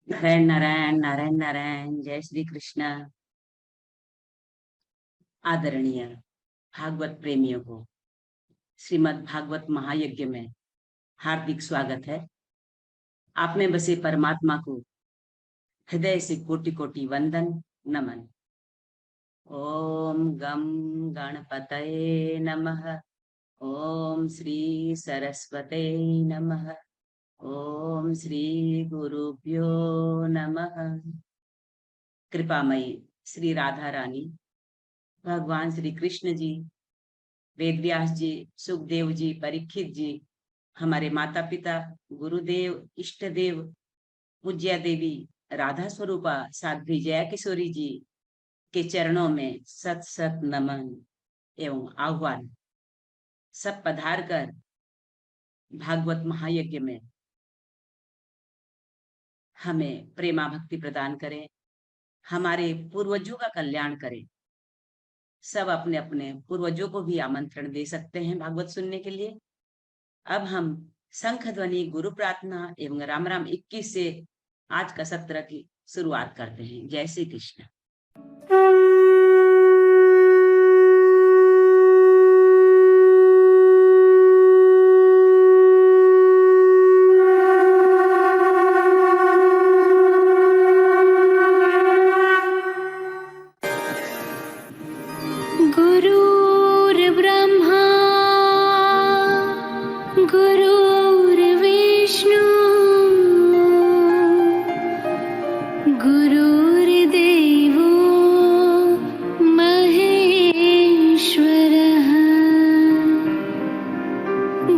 नारायण नारायण नारायण नारायण। जय श्री कृष्ण। आदरणीय भागवत प्रेमियों को श्रीमद् भागवत महायज्ञ में हार्दिक स्वागत है। आप में बसे परमात्मा को हृदय से कोटि कोटि वंदन नमन। ओम गम गणपतये नमः। ओम श्री सरस्वते नमः। ओम श्री गुरुभ्यो नमः। कृपामयी श्री राधा रानी, भगवान श्री कृष्ण जी, वेदव्यास जी, सुखदेव जी, परीक्षित जी, हमारे माता पिता, गुरुदेव, इष्ट देव, पूज्या देवी राधा स्वरूपा साध्वी जया किशोरी जी के चरणों में सत सत नमन एवं आह्वान। सब पधार कर भागवत महायज्ञ में हमें प्रेमा भक्ति प्रदान करें, हमारे पूर्वजों का कल्याण करें। सब अपने अपने पूर्वजों को भी आमंत्रण दे सकते हैं भागवत सुनने के लिए। अब हम शंख ध्वनि, गुरु प्रार्थना एवं राम राम 21 से आज का सत्र की शुरुआत करते हैं। जय श्री कृष्ण। गुरुर्ब्रह्मा गुरुर्विष्णु गुरुर्देवो महेश्वरः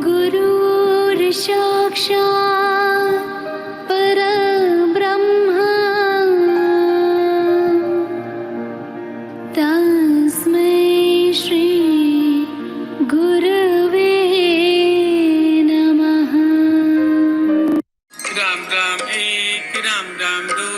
गुरुर्साक्षात् परब्रह्म तस्मै श्री गुरवे नमः। राम राम एक, राम राम दो,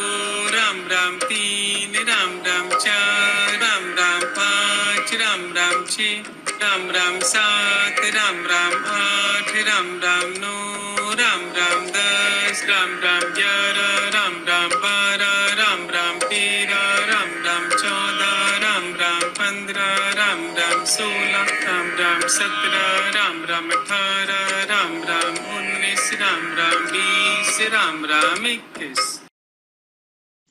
राम राम तीन, राम राम चार, राम राम पाँच, राम राम छः, राम राम सात, राम राम आठ, राम राम नौ, राम राम 10, राम राम 11, राम राम 12, राम राम 13, राम राम 14, राम राम 15, राम राम 16, राम राम 17, राम राम 18, राम राम 19, राम राम 20, राम राम 21।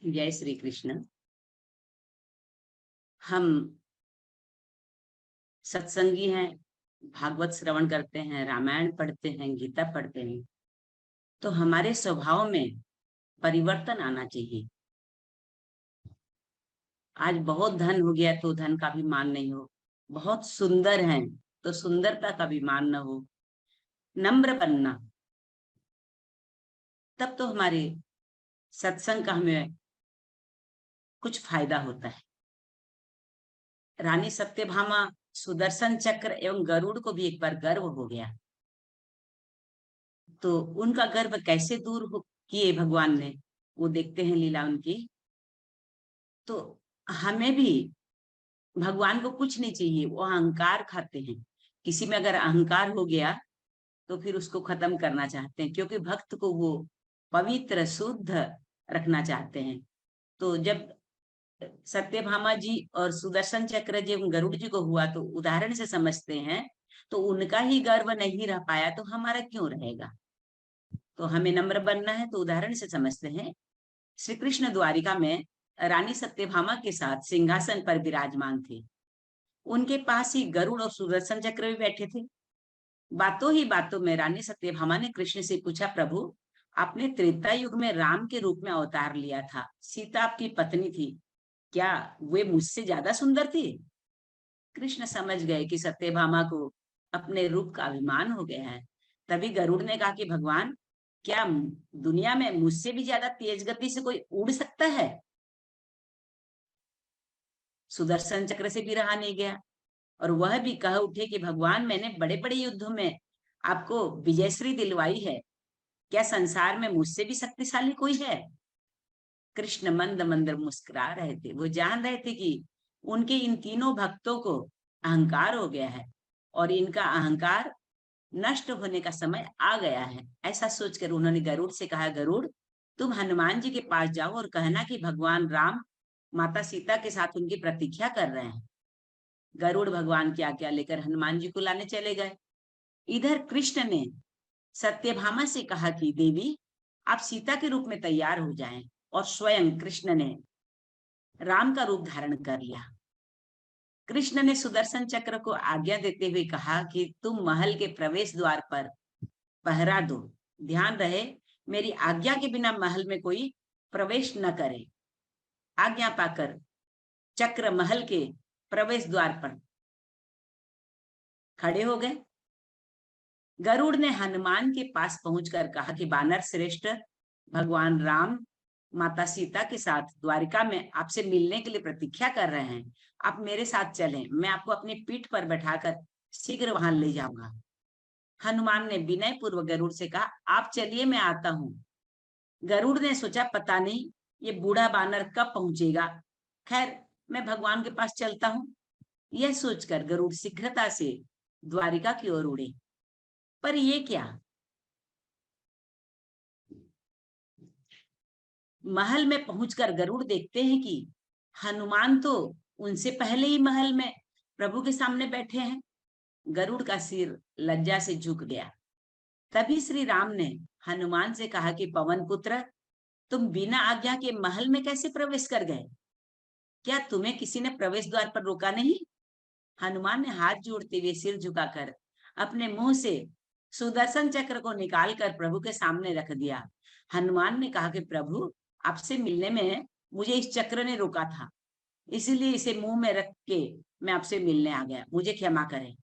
जय श्री कृष्ण। हम सत्संगी हैं, भागवत श्रवण करते हैं, रामायण पढ़ते हैं, गीता पढ़ते हैं, तो हमारे स्वभाव में परिवर्तन आना चाहिए। आज बहुत धन हो गया तो धन का भी मान नहीं हो, बहुत सुंदर हैं तो सुंदरता का भी मान न हो। नम्र बनना, तब तो हमारे सत्संग का हमें कुछ फायदा होता है। रानी सत्यभामा, सुदर्शन चक्र एवं गरुड़ को भी एक बार गर्व हो गया, तो उनका गर्व कैसे दूर किए भगवान ने, वो देखते हैं लीला उनकी। तो हमें भी भगवान को कुछ नहीं चाहिए, वो अहंकार खाते हैं। किसी में अगर अहंकार हो गया तो फिर उसको खत्म करना चाहते हैं, क्योंकि भक्त को वो पवित्र शुद्ध रखना चाहते हैं। तो जब सत्यभामा जी और सुदर्शन चक्र जी गरुड़ जी को हुआ तो उदाहरण से समझते हैं, तो उनका ही गर्व नहीं रह पाया तो हमारा क्यों रहेगा। तो हमें नम्र बनना है, तो उदाहरण से समझते हैं। श्री कृष्ण द्वारिका में रानी सत्यभामा के साथ सिंहासन पर विराजमान थे। उनके पास ही गरुड़ और सुदर्शन चक्र भी बैठे थे। बातों ही बातों में रानी सत्यभामा ने कृष्ण से पूछा, प्रभु आपने त्रेता युग में राम के रूप में अवतार लिया था, सीता आपकी पत्नी थी, क्या वे मुझसे ज्यादा सुंदर थी। कृष्ण समझ गए कि सत्यभामा को अपने रूप का अभिमान हो गया है। तभी गरुड़ ने कहा कि भगवान, क्या दुनिया में मुझसे भी ज्यादा तेज गति से कोई उड़ सकता है। सुदर्शन चक्र से भी रहा नहीं गया और वह भी कह उठे कि भगवान, मैंने बड़े बड़े युद्धों में आपको विजयश्री दिलवाई है, क्या संसार में मुझसे भी शक्तिशाली कोई है। कृष्ण मंद मंद मुस्कुरा रहे थे, वो जान रहे थे कि उनके इन तीनों भक्तों को अहंकार हो गया है और इनका अहंकार नष्ट होने का समय आ गया है। ऐसा सोचकर उन्होंने गरुड़ से कहा, गरुड़ तुम हनुमान जी के पास जाओ और कहना कि भगवान राम माता सीता के साथ उनकी प्रतीक्षा कर रहे हैं। गरुड़ भगवान की आज्ञा लेकर हनुमान जी को लाने चले गए। इधर कृष्ण ने सत्यभामा से कहा कि देवी, आप सीता के रूप में तैयार हो जाएं, और स्वयं कृष्ण ने राम का रूप धारण कर लिया। कृष्ण ने सुदर्शन चक्र को आज्ञा देते हुए कहा कि तुम महल के प्रवेश द्वार पर पहरा दो। ध्यान रहे, मेरी आज्ञा के बिना महल में कोई प्रवेश न करे। आज्ञा पाकर चक्र महल के प्रवेश द्वार पर खड़े हो गए। गरुड़ ने हनुमान के पास पहुंचकर कहा कि वानर श्रेष्ठ, भगवान राम माता सीता के साथ द्वारिका में आपसे मिलने के लिए प्रतीक्षा कर रहे हैं। आप मेरे साथ चलें, मैं आपको अपनी पीठ पर बैठाकर शीघ्र वहां ले जाऊंगा। हनुमान ने विनय पूर्वक गरुड़ से कहा, आप चलिए, मैं आता हूं। गरुड़ ने सोचा, पता नहीं ये बूढ़ा बानर कब पहुंचेगा। खैर, मैं भगवान के पास चलता हूं। यह सोचकर गरुड़ शीघ्रता से द्वारिका की ओर उड़े। पर ये क्या, महल में पहुंचकर गरुड़ देखते हैं कि हनुमान तो उनसे पहले ही महल में प्रभु के सामने बैठे हैं। गरुड़ का सिर लज्जा से झुक गया। तभी श्री राम ने हनुमान से कहा कि पवन पुत्र, तुम बिना आज्ञा के महल में कैसे प्रवेश कर गए? क्या तुम्हें किसी ने प्रवेश द्वार पर रोका नहीं? हनुमान ने हाथ जोड़ते हुए सिर झुकाकर अपने मुंह से सुदर्शन चक्र को निकालकर प्रभु के सामने रख दिया। हनुमान ने कहा कि प्रभु, आपसे मिलने में मुझे इस चक्र ने रोका था, इसीलिए इसे मुंह में रख के मैं आपसे मिलने आ गया, मुझे क्षमा करें।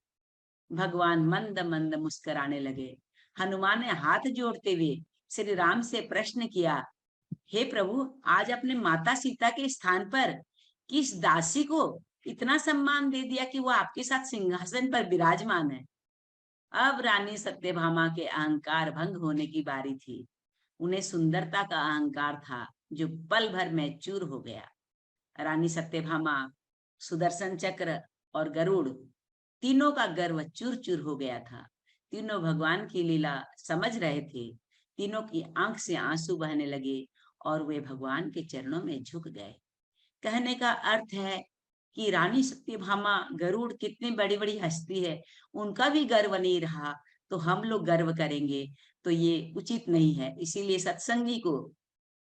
भगवान मंद मंद मुस्कुराने लगे। हनुमान ने हाथ जोड़ते हुए श्री राम से प्रश्न किया, हे प्रभु, आज अपने माता सीता के स्थान पर किस दासी को इतना सम्मान दे दिया कि वो आपके साथ सिंहासन पर विराजमान है? अब रानी सत्यभामा के अहंकार भंग होने की बारी थी। उन्हें सुंदरता का अहंकार था जो पल भर में चूर हो गया। रानी सत्यभामा, सुदर्शन चक्र और गरुड़, तीनों का गर्व चूर चूर हो गया था। तीनों भगवान की लीला समझ रहे थे। तीनों की आंख से आंसू बहने लगे और वे भगवान के चरणों में झुक गए। कहने का अर्थ है कि रानी सत्यभामा, गरुड़ कितनी बड़ी बड़ी हस्ती है, उनका भी गर्व नहीं रहा तो हम लोग गर्व करेंगे, तो ये उचित नहीं है। इसीलिए सत्संगी को,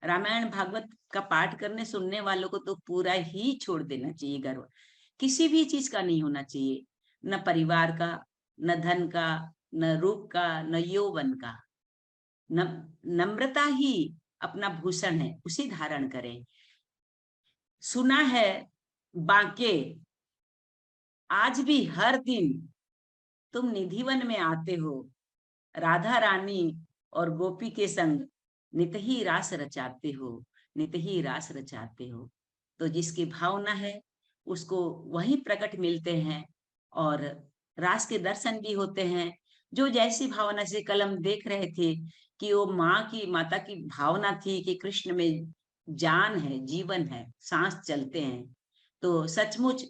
रामायण भागवत का पाठ करने सुनने वालों को तो पूरा ही छोड़ देना चाहिए। गर्व किसी भी चीज का नहीं होना चाहिए, न परिवार का, न धन का, न रूप का, न यौवन का। नम्रता ही अपना भूषण है, उसे धारण करें। सुना है बांके, आज भी हर दिन तुम निधिवन में आते हो, राधा रानी और गोपी के संग नित ही रास रचाते हो, नित ही रास रचाते हो। तो जिसकी भावना है उसको वही प्रकट मिलते हैं और रास के दर्शन भी होते हैं। जो जैसी भावना से कलम देख रहे थे कि वो माँ की, माता की भावना थी कि कृष्ण में जान है, जीवन है, सांस चलते हैं, तो सचमुच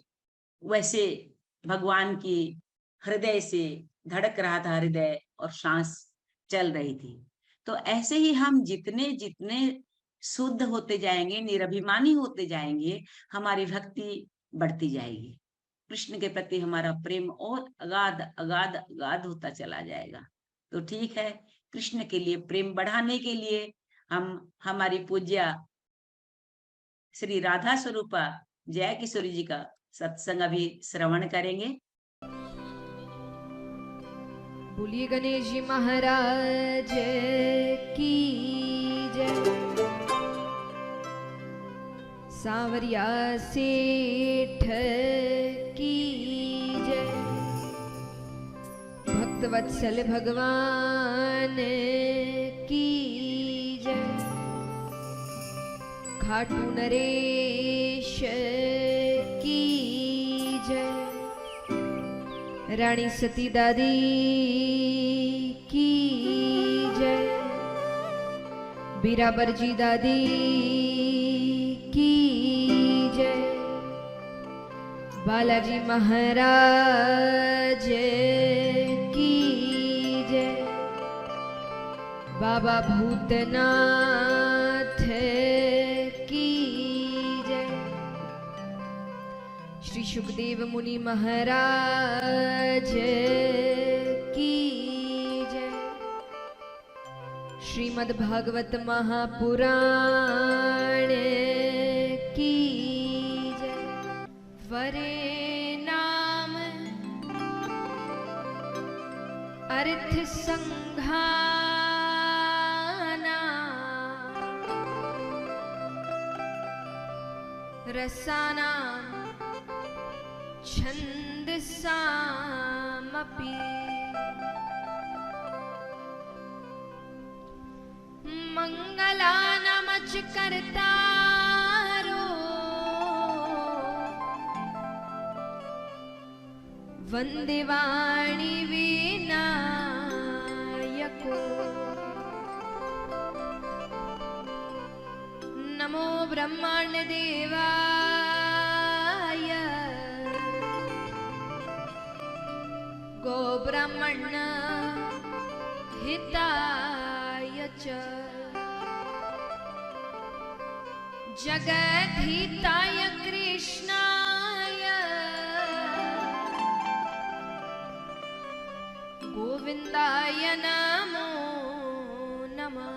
वैसे भगवान की हृदय से धड़क रहा था हृदय और सांस चल रही थी। तो ऐसे ही हम जितने जितने शुद्ध होते जाएंगे, निरभिमानी होते जाएंगे, हमारी भक्ति बढ़ती जाएगी। कृष्ण के प्रति हमारा प्रेम और अगाध अगाध अगाध होता चला जाएगा। तो ठीक है, कृष्ण के लिए प्रेम बढ़ाने के लिए हम हमारी पूज्या श्री राधा स्वरूपा जय किशोरी जी का सत्संग अभी श्रवण करेंगे। बोलिए गणेश जी महाराज की जय। सांवरिया सेठ की जय। भक्त वत्सल भगवान की जय। खाटू नरेश की जय। रानी सती दादी की जय। बीराबर जी दादी की जय। बालाजी महाराज की जय। बाबा भूतनाथ सुखदेव मुनि महाराज की जय। श्रीमद् भागवत महापुराण की जय। वरे नाम अर्थ संघाना रसाना छन्दसामपि मंगलानामच कर्तारो वन्दे वाणी विनायको। नमो ब्रह्मांड देवाय गो ब्राह्मण हिताय च जगद्धिताय कृष्णाय गोविंदाय नमो नमः।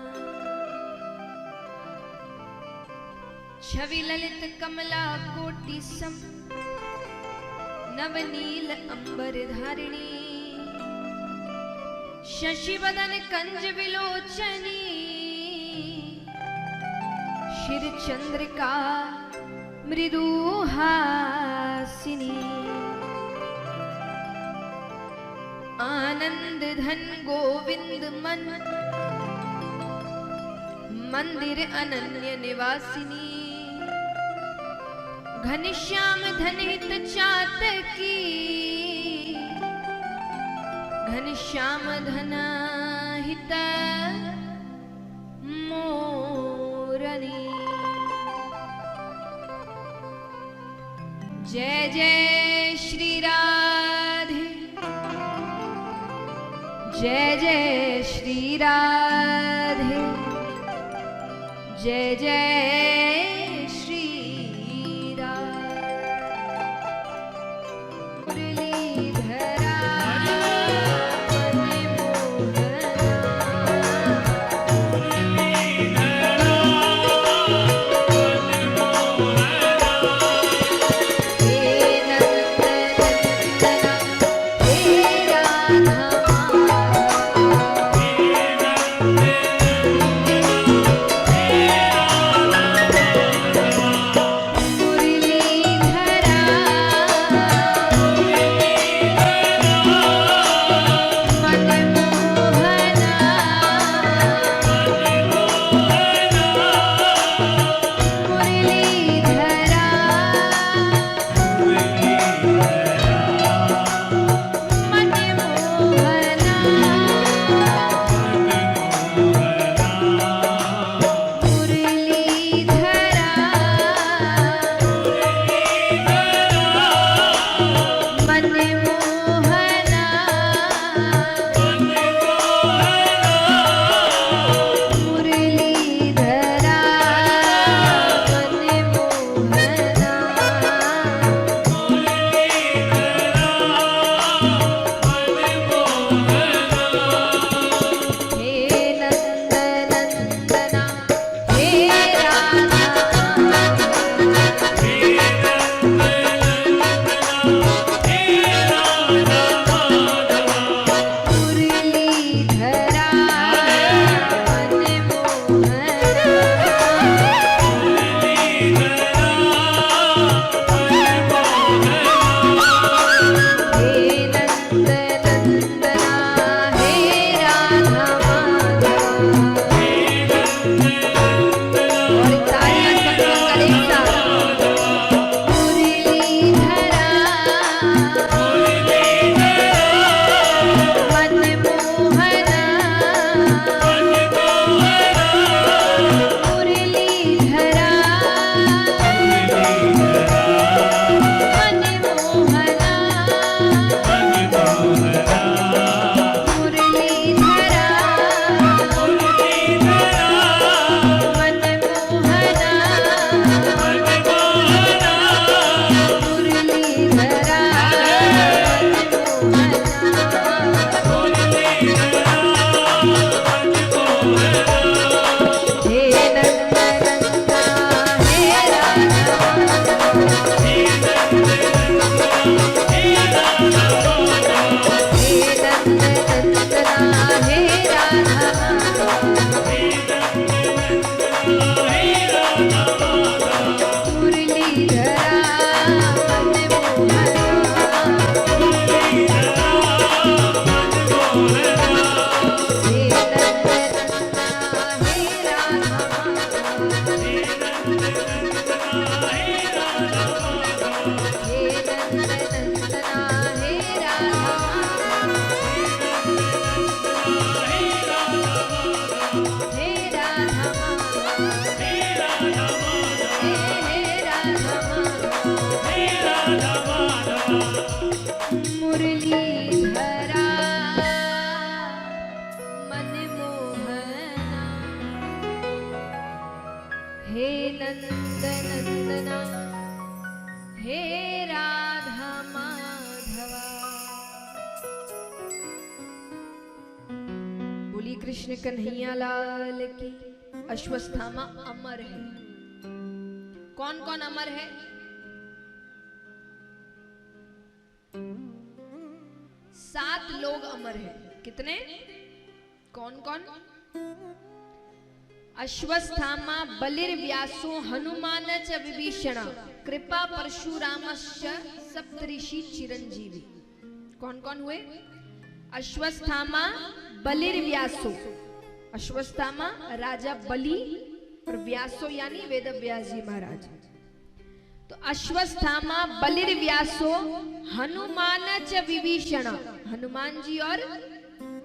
छवि ललित कमला कोटि सम नवनील अंबर धारिणी शशि वदन कंज विलोचनी शिर चंद्रिका मृदुहासिनी आनंद धन गोविंद मन मंदिर अनन्य निवासिनी घनश्याम धनहित चातकी घनश्याम धनहित मोरनी। जय जय श्री राधे जय जय श्री राधे जय जय श्री मुरलीधरा मुरलीधरा मनमोहना हे नंदनंदना हे राधा माधवा। बोली कृष्ण कन्हैया लाल की। अश्वत्थामा अमर है। कौन कौन अमर है? सात लोग अमर हैं। कितने? कौन कौन? अश्वत्थामा बलिर्व्यासो हनुमान च विभीषण कृपा परशुरामश्च सप्तऋषि चिरंजीवी। कौन कौन हुए? अश्वत्थामा बलिर्व्यासो। अश्वत्थामा राजा बलि और व्यासो यानी वेद व्यास जी महाराज। तो अश्वत्थामा बलिर्व्यासो हनुमान च विभीषण, हनुमान जी और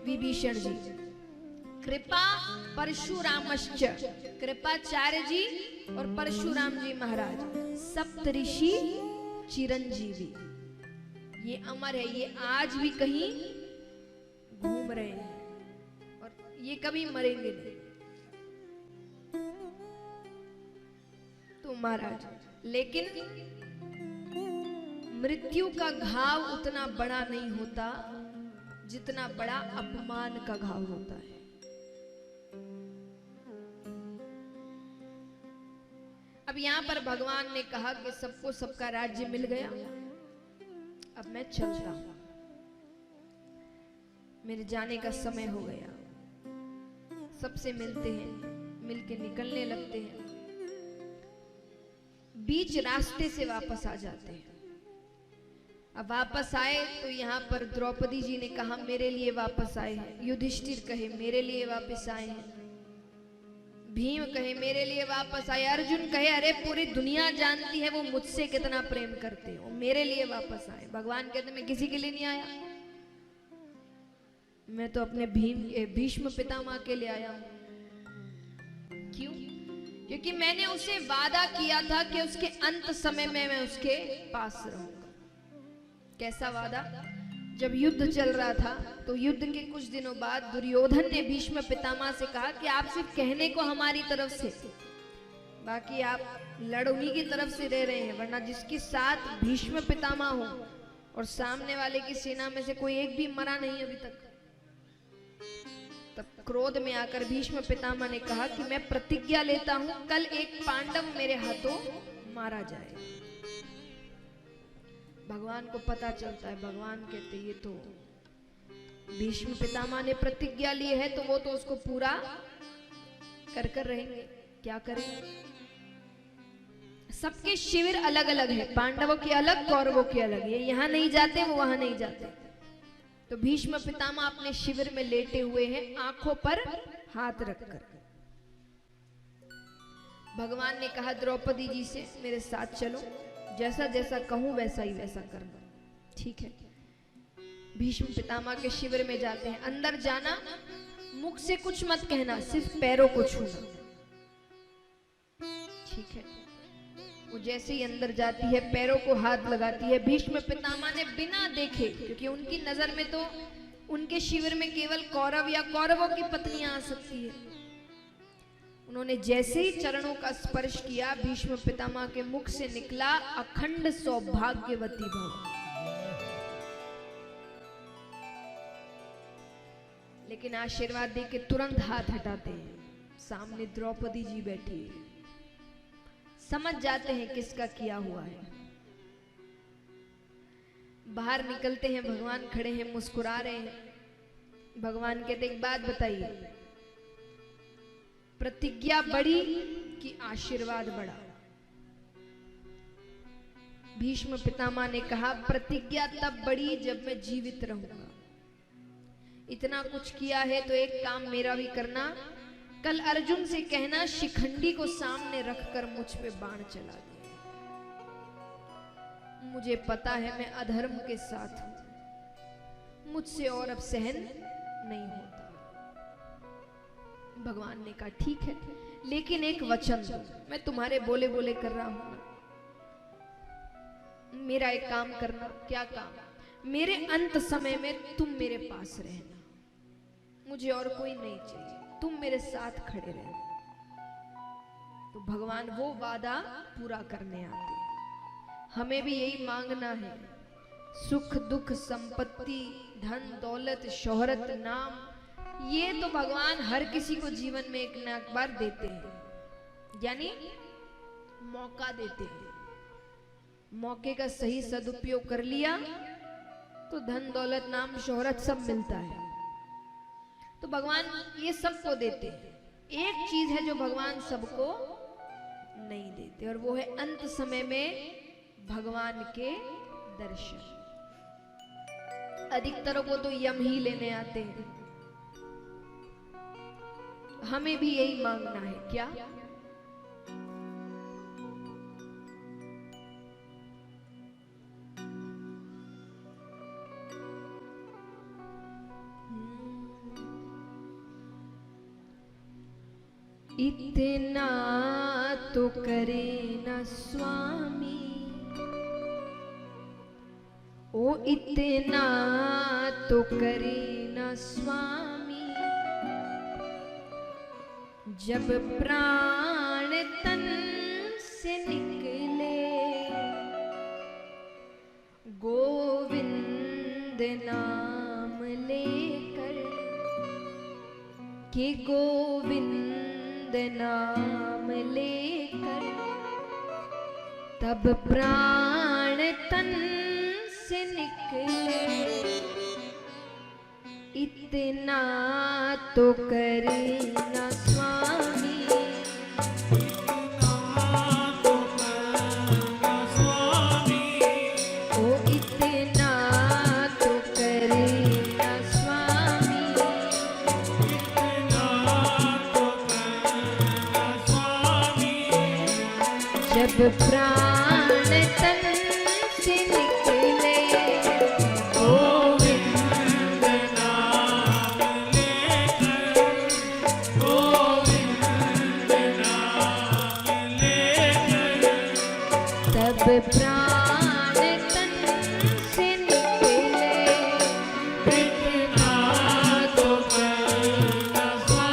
विभीषण जी। कृपा परशुरामश्च, कृपाचार्य जी और परशुराम जी महाराज। सप्तऋषि चिरंजीवी। ये अमर है, ये आज भी कहीं घूम रहे हैं और ये कभी मरेंगे नहीं। तो महाराज, लेकिन मृत्यु का घाव उतना बड़ा नहीं होता जितना बड़ा अपमान का घाव होता है। अब यहां पर भगवान ने कहा कि सबको सबका राज्य मिल गया, अब मैं चलता हूं, मेरे जाने का समय हो गया। सबसे मिलते हैं, मिलके निकलने लगते हैं, बीच रास्ते से वापस आ जाते हैं। अब वापस आए तो यहाँ पर द्रौपदी जी ने कहा मेरे लिए वापस आए हैं, युधिष्ठिर कहे मेरे लिए वापस आए हैं, भीम कहे मेरे लिए वापस आए, अर्जुन कहे अरे पूरी दुनिया जानती है वो मुझसे कितना प्रेम करते हो, मेरे लिए वापस आए। भगवान कहते मैं किसी के लिए नहीं आया, मैं तो अपने भीष्म पितामह के लिए आया हूं। क्यों? क्योंकि मैंने उसे वादा किया था कि उसके अंत समय में मैं उसके पास रहूंगा। कैसा वादा? जब युद्ध चल रहा था तो युद्ध के कुछ दिनों बाद दुर्योधन ने भीष्म पितामह से कहा कि आप सिर्फ कहने को हमारी तरफ से, बाकी आप लड़ उन्हीं की तरफ से रह रहे हैं, वरना जिसके साथ भीष्म पितामह हो और सामने वाले की सेना में से कोई एक भी मरा नहीं अभी तक। तब क्रोध में आकर भीष्म पितामह ने कहा कि मैं प्रतिज्ञा लेता हूं कल एक पांडव मेरे हाथों मारा जाए। भगवान को पता चलता है, भगवान कहते ये तो भीष्म पितामह ने प्रतिज्ञा ली है तो वो तो उसको पूरा कर रहेंगे। क्या करेंगे? सबके शिविर अलग अलग है, पांडवों के अलग, कौरवों के अलग। ये यहाँ नहीं जाते, वो वहां नहीं जाते। तो भीष्म पितामह अपने शिविर में लेटे हुए हैं, आंखों पर हाथ रखकर। भगवान ने कहा द्रौपदी जी से मेरे साथ चलो, जैसा जैसा कहूं वैसा ही वैसा करना। ठीक है। भीष्म पितामह के शिविर में जाते हैं। अंदर जाना, मुख से कुछ मत कहना, सिर्फ पैरों को छूना। ठीक है। वो जैसे ही अंदर जाती है, पैरों को हाथ लगाती है। भीष्म पितामह ने बिना देखे, क्योंकि उनकी नजर में तो उनके शिविर में केवल कौरव या कौरवों की पत्नियां आ सकती है। उन्होंने जैसे ही चरणों का स्पर्श किया, भीष्म पितामह के मुख से निकला अखंड सौभाग्यवती भव। लेकिन आशीर्वाद दे के तुरंत हाथ हटाते हैं। सामने द्रौपदी जी बैठी है, समझ जाते हैं किसका किया हुआ है। बाहर निकलते हैं, भगवान खड़े हैं, मुस्कुरा रहे हैं। भगवान कहते एक बात बताइए, प्रतिज्ञा बड़ी कि आशीर्वाद बड़ा? भीष्म पितामह ने कहा प्रतिज्ञा तब बड़ी जब मैं जीवित रहूंगा। इतना कुछ किया है तो एक काम मेरा भी करना कल अर्जुन से कहना शिखंडी को सामने रखकर मुझ पे बाण चला दे। मुझे पता है मैं अधर्म के साथ हूं, मुझसे और अब सहन नहीं होता। भगवान ने कहा ठीक है, लेकिन एक वचन दो, मैं तुम्हारे बोले बोले कर रहा हूं ना, मेरा एक काम करना। क्या काम? मेरे अंत समय में तुम मेरे पास रहना, मुझे और कोई नहीं चाहिए, तुम मेरे साथ खड़े रहना। तो भगवान वो वादा पूरा करने आते हैं। हमें भी यही मांगना है, सुख दुख संपत्ति धन दौलत शोहरत नाम, ये तो भगवान हर किसी को जीवन में एक ना एक बार देते हैं, यानी मौका देते हैं। मौके का सही सदुपयोग कर लिया तो धन दौलत नाम शोहरत सब मिलता है। तो भगवान ये सबको देते हैं। एक चीज है जो भगवान सबको नहीं देते, और वो है अंत समय में भगवान के दर्शन। अधिकतरों को तो यम ही लेने आते हैं। हमें भी यही मांगना है। क्या? इतना तो करे न स्वामी, ओ इतना तो करे न स्वामी, जब प्राण तन से निकले गोविंद नाम लेकर, के गोविंद नाम लेकर, तब प्राण तन से निकले, इतना तो करे ना स्वामी, ओ इतना तो करे ना स्वामी, जब प्राण तन से निकले गोविंद नाम लेकर, गोविंद नाम लेकर, तब प्राण तन से निकले, इतना तो करना स्वामी।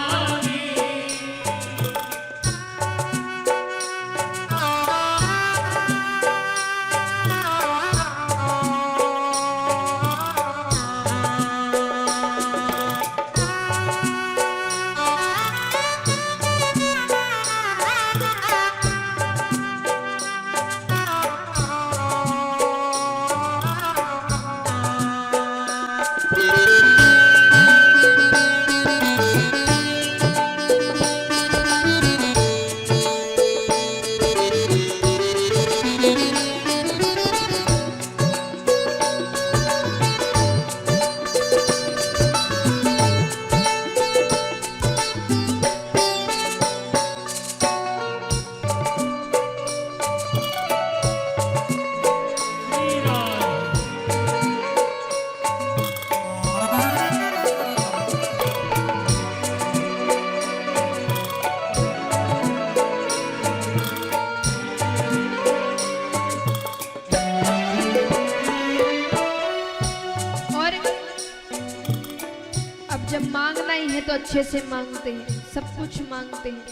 जब मांगना ही है तो अच्छे से मांगते हैं, सब कुछ मांगते हैं।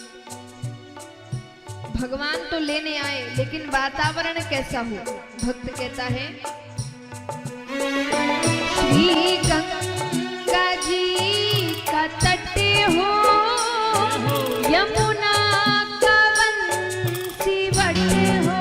भगवान तो लेने आए, लेकिन वातावरण कैसा हो? भक्त कहता है, श्री गंगा जी का तट हो, यमुना का वंशीवट हो,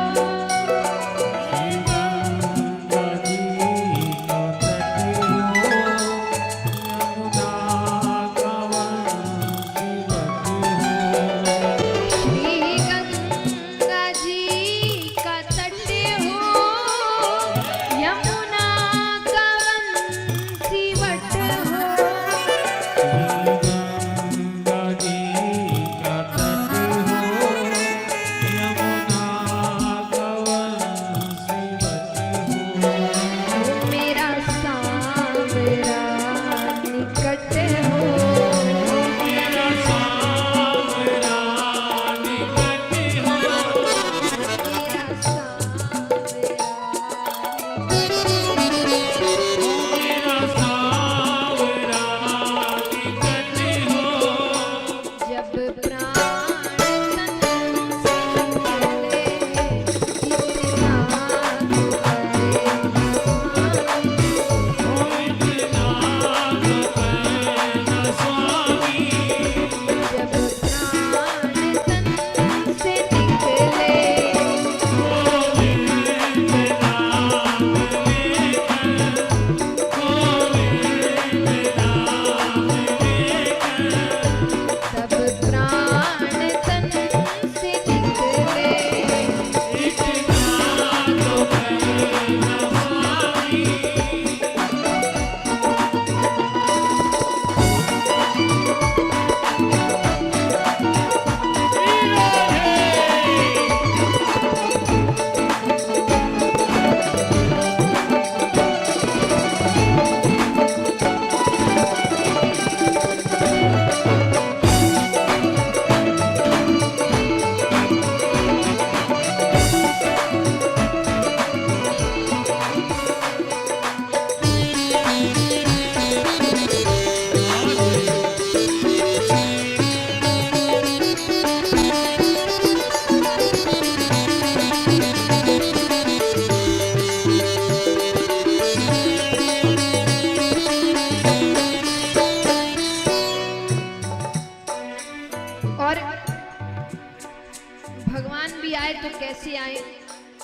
भगवान भी आए तो कैसे आए,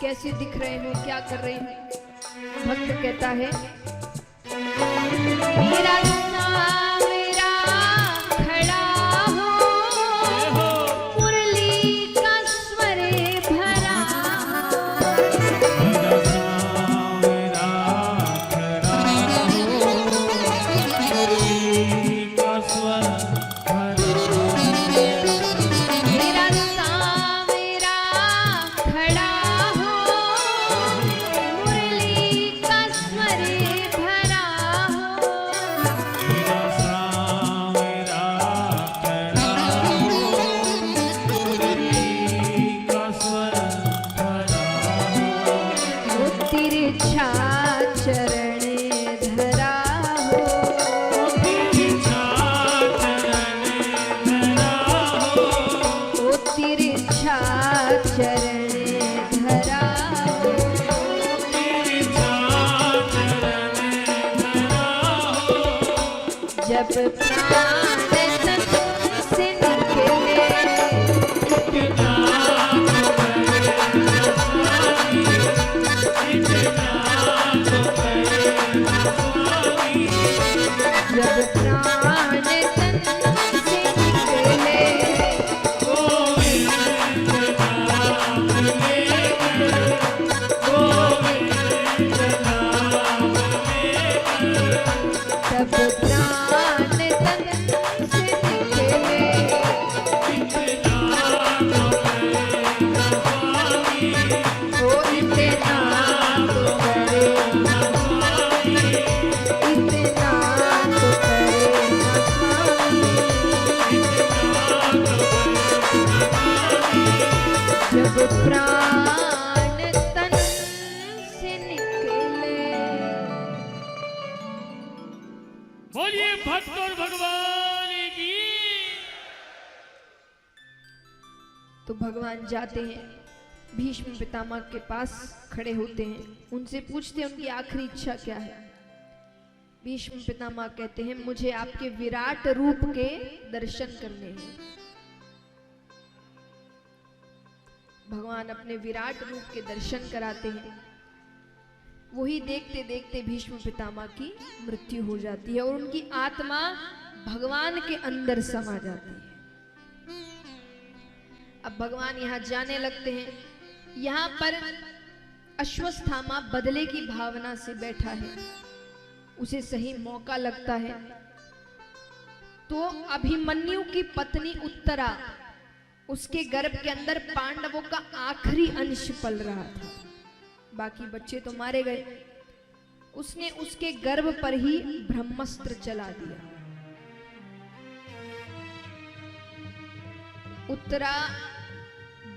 कैसे दिख रहे हो, क्या कर रहे हो? भक्त कहता है मेरा सावरा खड़ा हो, मुरली का स्वर भरा। मेरा सावरा खड़ा हो, मुरली का स्वर भरा हो। वो तिरछा चरण धरा हो, वो तिरछा चरण धरा हो। जब प्राण तन से निकले, जब प्राण तन से निकले, तब प्राण तन से निकले। ओ इतना तो करे ना स्वामी, इतना तो करे ना स्वामी। जब प्राण तन से निकले। बोलिए भक्त और भगवान की। तो भगवान जाते हैं, भीष्म पितामह के पास खड़े होते हैं, उनसे पूछते हैं उनकी आखिरी इच्छा क्या है। भीष्म पितामह कहते हैं मुझे आपके विराट रूप के दर्शन करने हैं। भगवान अपने विराट रूप के दर्शन कराते हैं। वही देखते देखते भीष्म पितामह की मृत्यु हो जाती है और उनकी आत्मा भगवान के अंदर समा जाती है। अब भगवान यहाँ जाने लगते हैं। यहाँ पर अश्वत्थामा बदले की भावना से बैठा है, उसे सही मौका लगता है। तो अभिमन्यु की पत्नी उत्तरा, उसके गर्भ के अंदर पांडवों का आखिरी अंश पल रहा था, बाकी बच्चे तो मारे गए। उसने उसके गर्भ पर ही ब्रह्मास्त्र चला दिया। उत्तरा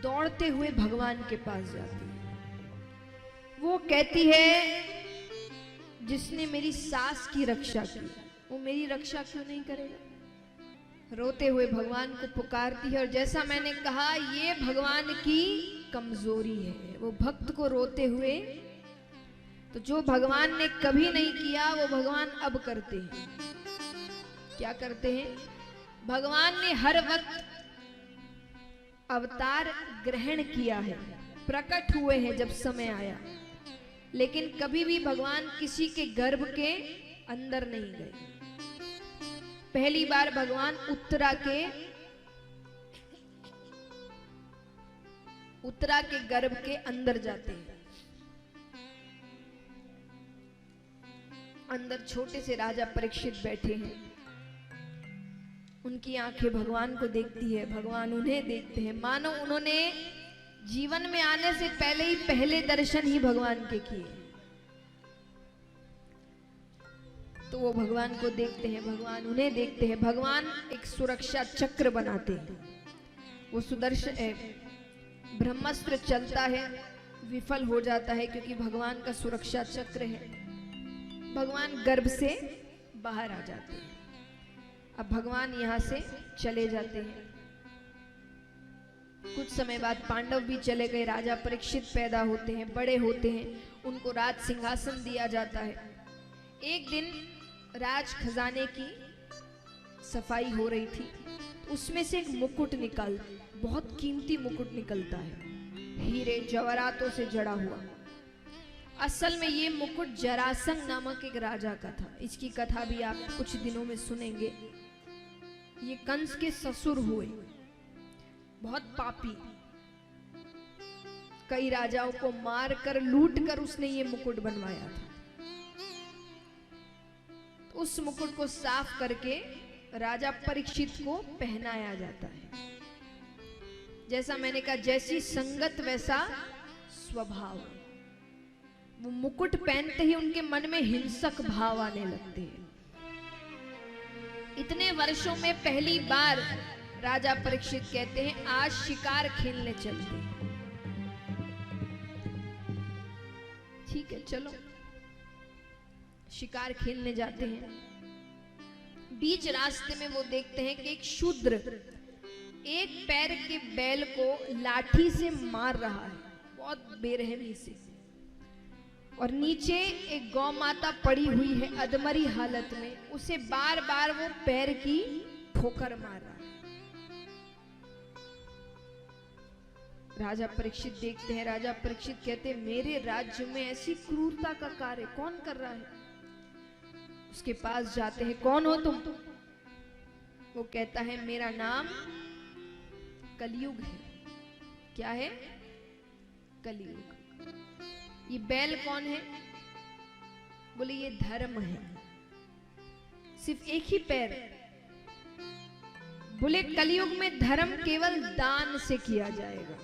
दौड़ते हुए भगवान के पास जाती है। वो कहती है जिसने मेरी सास की रक्षा की, वो मेरी रक्षा क्यों नहीं करेगा? रोते हुए भगवान को पुकारती है। और जैसा मैंने कहा, ये भगवान की कमजोरी है, वो भक्त को रोते हुए, तो जो भगवान ने कभी नहीं किया वो भगवान अब करते हैं। क्या करते हैं? भगवान ने हर वक्त अवतार ग्रहण किया है, प्रकट हुए हैं जब समय आया, लेकिन कभी भी भगवान किसी के गर्भ के अंदर नहीं गए। पहली बार भगवान उत्तरा के गर्भ के अंदर जाते हैं। अंदर छोटे से राजा परीक्षित बैठे हैं। उनकी आंखें भगवान को देखती है, भगवान उन्हें देखते हैं, मानो उन्होंने जीवन में आने से पहले ही पहले दर्शन ही भगवान के किए। तो वो भगवान को देखते हैं, भगवान उन्हें देखते हैं। भगवान एक सुरक्षा चक्र बनाते हैं। वो सुदर्शन ब्रह्मास्त्र चलता है, विफल हो जाता है, क्योंकि भगवान का सुरक्षा चक्र है। भगवान गर्भ से बाहर आ जाते हैं। अब भगवान यहाँ से चले जाते हैं। कुछ समय बाद पांडव भी चले गए। राजा परीक्षित पैदा होते हैं, बड़े होते हैं, उनको राज सिंहासन दिया जाता है। एक दिन राज खजाने की सफाई हो रही थी, उसमें से एक मुकुट बहुत कीमती मुकुट निकलता है, हीरे जवाहरातों से जड़ा हुआ। असल में ये मुकुट जरासंध नामक एक राजा का था। इसकी कथा भी आप कुछ दिनों में सुनेंगे। ये कंस के ससुर हुए, बहुत पापी, कई राजाओं को मार कर लूट कर उसने ये मुकुट बनवाया था। उस मुकुट को साफ करके राजा परीक्षित को पहनाया जाता है। जैसा मैंने कहा, जैसी संगत वैसा स्वभाव। वो मुकुट पहनते ही उनके मन में हिंसक भाव आने लगते हैं। इतने वर्षों में पहली बार राजा परीक्षित कहते हैं, आज शिकार खेलने चलते हैं। ठीक है, चलो शिकार खेलने जाते हैं। बीच रास्ते में वो देखते हैं कि एक शूद्र एक पैर के बैल को लाठी से मार रहा है, बहुत बेरहमी से, और नीचे एक गौ माता पड़ी हुई है अधमरी हालत में, उसे बार बार वो पैर की ठोकर मार रहा है। राजा परीक्षित देखते हैं। राजा परीक्षित कहते हैं, मेरे राज्य में ऐसी क्रूरता का कार्य कौन कर रहा है? उसके पास जाते हैं, कौन हो तुम? वो कहता है, मेरा नाम कलयुग है। क्या है? कलयुग। ये बैल कौन है? बोले ये धर्म है, सिर्फ एक ही पैर। बोले कलयुग में धर्म केवल दान से किया जाएगा।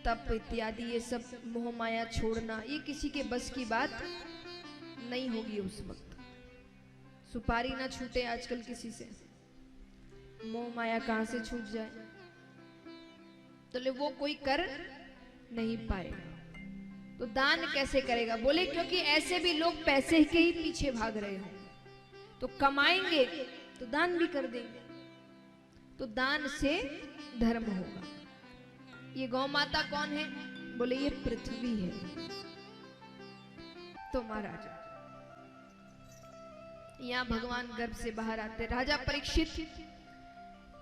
तप इत्यादि ये सब मोह माया छोड़ना, ये किसी के बस की बात नहीं होगी उस वक्त। सुपारी ना छूटे आजकल किसी से, मोह माया कहां से छूट जाए, तो वो कोई कर नहीं पाएगा। तो दान कैसे करेगा? बोले क्योंकि ऐसे भी लोग पैसे के ही पीछे भाग रहे हो, तो कमाएंगे तो दान भी कर देंगे, तो दान से धर्म होगा। ये गौ माता कौन है? बोले ये पृथ्वी है। तो महाराजा यहां भगवान गर्भ से बाहर आते। राजा परीक्षित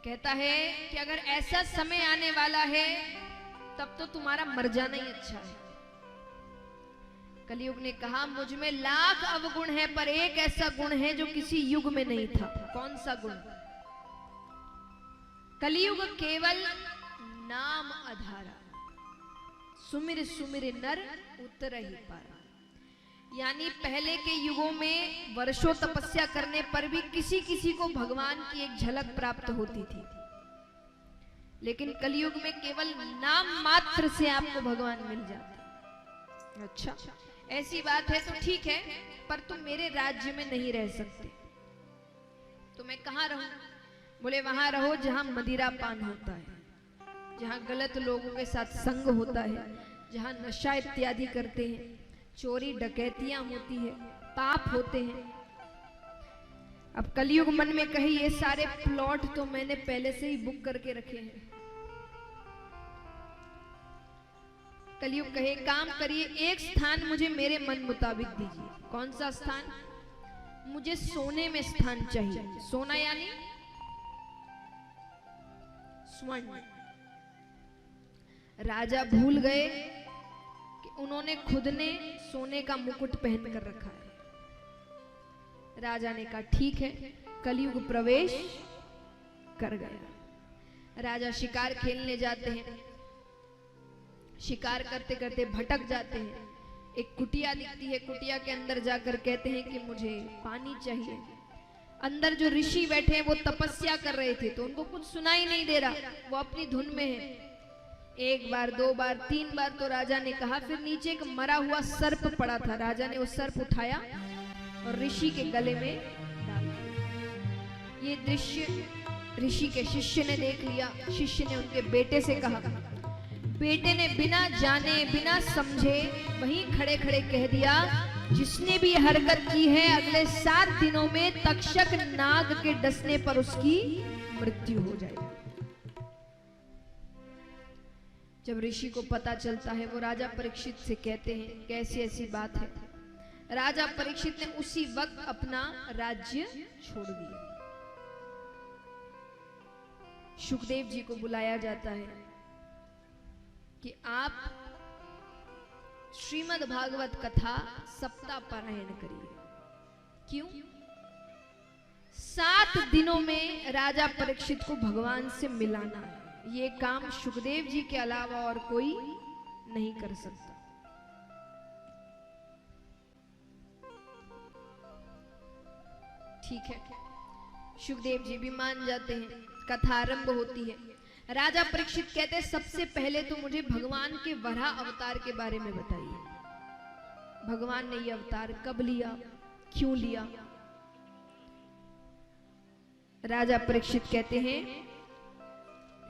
कहता है कि अगर ऐसा समय आने वाला है तब तो तुम्हारा मर जाना ही अच्छा है। कलयुग ने कहा, मुझ में लाख अवगुण है, पर एक ऐसा गुण है जो किसी युग में नहीं था। कौन सा गुण? कलयुग केवल नाम आधारा, सुमिर सुमिर नर उतर ही पारा। यानी पहले के युगों में वर्षों तपस्या करने पर भी किसी किसी को भगवान की एक झलक प्राप्त होती थी, लेकिन कलयुग में केवल नाम मात्र से आपको भगवान मिल जाते। अच्छा, ऐसी बात है तो ठीक है, पर तुम मेरे राज्य में नहीं रह सकते। तो मैं कहाँ रहूं? बोले वहां रहो जहां मदिरा पान होता है, जहां गलत लोगों के साथ संग होता है, जहां नशा इत्यादि करते हैं, चोरी डकैतियां होती है, पाप होते हैं। अब कलयुग मन में कहे, ये सारे प्लॉट तो मैंने पहले से ही बुक करके रखे हैं। कलयुग कहे, काम करिए, एक स्थान मुझे मेरे मन मुताबिक दीजिए। कौन सा स्थान? मुझे सोने में स्थान चाहिए। सोना यानी स्वर्ण। राजा भूल गए कि उन्होंने खुद ने सोने का मुकुट पहन कर रखा है। राजा ने कहा, ठीक है, कलयुग प्रवेश कर गया। राजा शिकार खेलने जाते हैं। शिकार करते करते भटक जाते हैं। एक कुटिया दिखती है, कुटिया के अंदर जाकर कहते हैं कि मुझे पानी चाहिए। अंदर जो ऋषि बैठे हैं वो तपस्या कर रहे थे, तो उनको कुछ सुनाई नहीं दे रहा, वो अपनी धुन में है। एक बार, दो बार, तीन बार तो राजा ने कहा। फिर नीचे एक मरा हुआ सर्प पड़ा था, राजा ने वो सर्प उठाया और ऋषि के गले में डाल दिया। ये दृश्य ऋषि के शिष्य ने देख लिया। शिष्य ने उनके बेटे से कहा। बेटे ने बिना जाने बिना समझे वहीं खड़े खड़े कह दिया, जिसने भी हरकत की है अगले 7 दिनों में तक्षक नाग के डसने पर उसकी मृत्यु हो जाएगी। जब ऋषि को पता चलता है, वो राजा परीक्षित से कहते हैं, कैसी ऐसी बात है? राजा परीक्षित ने उसी वक्त अपना राज्य छोड़ दिया। सुखदेव जी को बुलाया जाता है कि आप श्रीमद् भागवत कथा सप्ताह पारायण करिए। क्यों? 7 दिनों में राजा परीक्षित को भगवान से मिलाना है। ये काम सुखदेव जी के अलावा और कोई नहीं कर सकता। ठीक है, सुखदेव जी भी मान जाते हैं। कथा आरंभ होती है। राजा परीक्षित कहते हैं सबसे पहले तो मुझे भगवान के वराह अवतार के बारे में बताइए। भगवान ने ये अवतार कब लिया, क्यों लिया? राजा परीक्षित कहते हैं,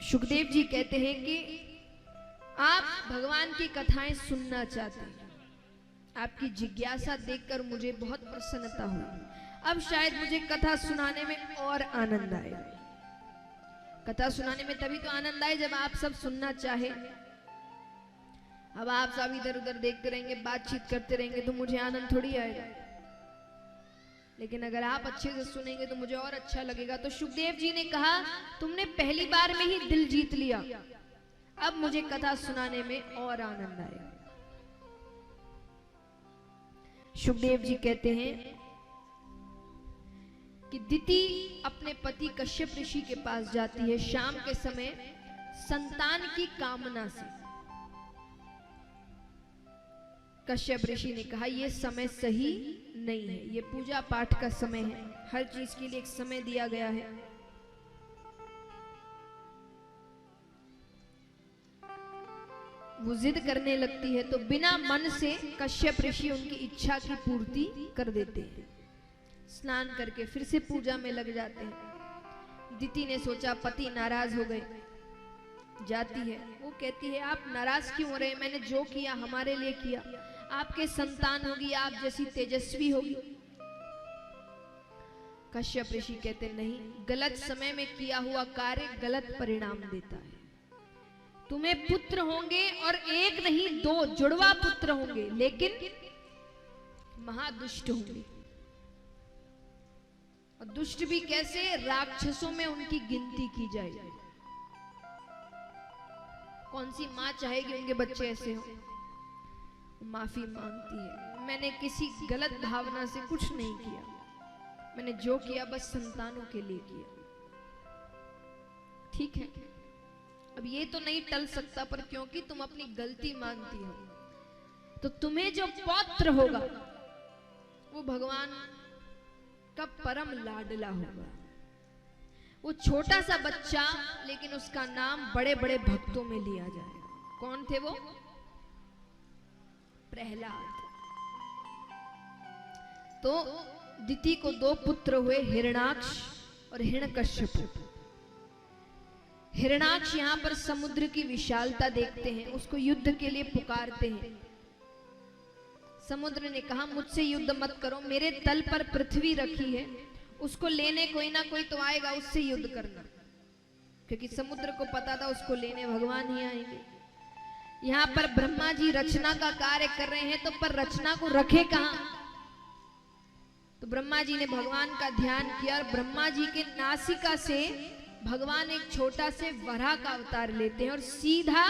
सुखदेव जी कहते हैं कि आप भगवान की कथाएं सुनना चाहते हैं। आपकी जिज्ञासा देखकर मुझे बहुत प्रसन्नता हुई। अब शायद मुझे कथा सुनाने में और आनंद आए। कथा सुनाने में तभी तो आनंद आए जब आप सब सुनना चाहे। अब आप सब इधर उधर देखते रहेंगे, बातचीत करते रहेंगे तो मुझे आनंद थोड़ी आएगा। लेकिन अगर आप अच्छे से सुनेंगे तो मुझे और अच्छा लगेगा। तो सुखदेव जी ने कहा, तुमने पहली बार में ही दिल जीत लिया, अब मुझे कथा सुनाने में और आनंद आएगा। सुखदेव जी कहते हैं कि दिति अपने पति कश्यप ऋषि के पास जाती है शाम के समय संतान की कामना से। कश्यप ऋषि ने कहा, यह समय सही नहीं है, ये पूजा पाठ का समय है, हर चीज के लिए एक समय दिया गया है। वो जिद करने लगती है तो बिना मन से कश्यप ऋषि उनकी इच्छा की पूर्ति कर देते हैं। स्नान करके फिर से पूजा में लग जाते हैं। दिति ने सोचा पति नाराज हो गए, जाती है। वो कहती है, आप नाराज क्यों हो रहे? मैंने जो किया हमारे लिए किया, आपके संतान होगी, आप जैसी तेजस्वी होगी। कश्यप ऋषि कहते नहीं, गलत समय में किया हुआ कार्य गलत परिणाम देता है। तुम्हें पुत्र होंगे और एक नहीं 2 जुड़वा पुत्र होंगे, लेकिन महादुष्ट होंगे। और दुष्ट भी कैसे? राक्षसों में उनकी गिनती की जाएगी। कौन सी मां चाहेगी उनके बच्चे ऐसे हो? माफी मांगती है, मैंने किसी गलत भावना से कुछ नहीं किया, मैंने जो किया बस संतानों के लिए किया। ठीक है, अब ये तो नहीं टल सकता, पर क्योंकि तुम अपनी गलती मानती हो तो तुम्हें जो पौत्र होगा वो भगवान का परम लाडला होगा। वो छोटा सा बच्चा, लेकिन उसका नाम बड़े बड़े भक्तों में लिया जाएगा। कौन थे वो? प्रहलाद। तो दिति को 2 पुत्र हुए, हिरणाक्ष और हिरण्यकश्यप। हिरणाक्ष यहां पर समुद्र की विशालता देखते हैं, उसको युद्ध के लिए पुकारते हैं। समुद्र ने कहा, मुझसे युद्ध मत करो, मेरे तल पर पृथ्वी रखी है, उसको लेने कोई ना कोई तो आएगा, उससे युद्ध करना। क्योंकि समुद्र को पता था उसको लेने भगवान ही आएंगे। यहाँ पर ब्रह्मा जी रचना का कार्य कर रहे हैं, तो पर रचना को रखे कहां? तो ब्रह्मा जी ने भगवान का ध्यान किया और ब्रह्मा जी के नासिका से भगवान एक छोटा से वराह का अवतार लेते हैं और सीधा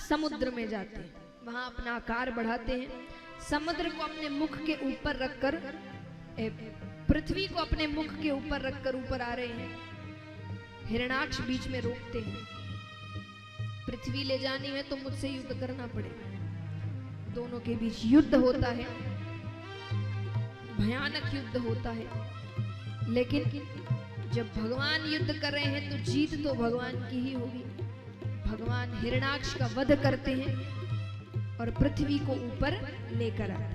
समुद्र में जाते हैं। वहां अपना आकार बढ़ाते हैं, समुद्र को अपने मुख के ऊपर रखकर, पृथ्वी को अपने मुख के ऊपर रखकर ऊपर आ रहे हैं। हिरणाक्ष बीच में रोकते हैं, पृथ्वी ले जानी है तो मुझसे युद्ध करना पड़ेगा। दोनों के बीच युद्ध होता है, भयानक युद्ध होता है। लेकिन जब भगवान युद्ध कर रहे हैं तो जीत तो भगवान की ही होगी। भगवान हिरणाक्ष का वध करते हैं और पृथ्वी को ऊपर लेकर आते हैं।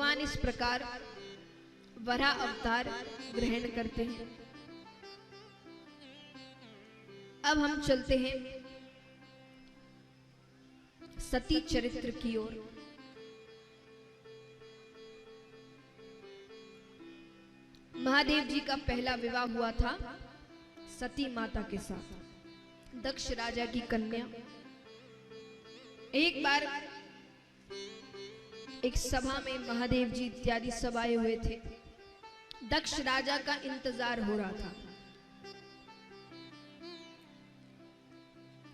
भगवान इस प्रकार वराह अवतार ग्रहण करते हैं। अब हम चलते हैं सती चरित्र की ओर। महादेव जी का पहला विवाह हुआ था सती माता के साथ, दक्ष राजा की कन्या। एक बार एक सभा में महादेव जी इत्यादि सब आए हुए थे। दक्ष राजा का इंतजार हो रहा था।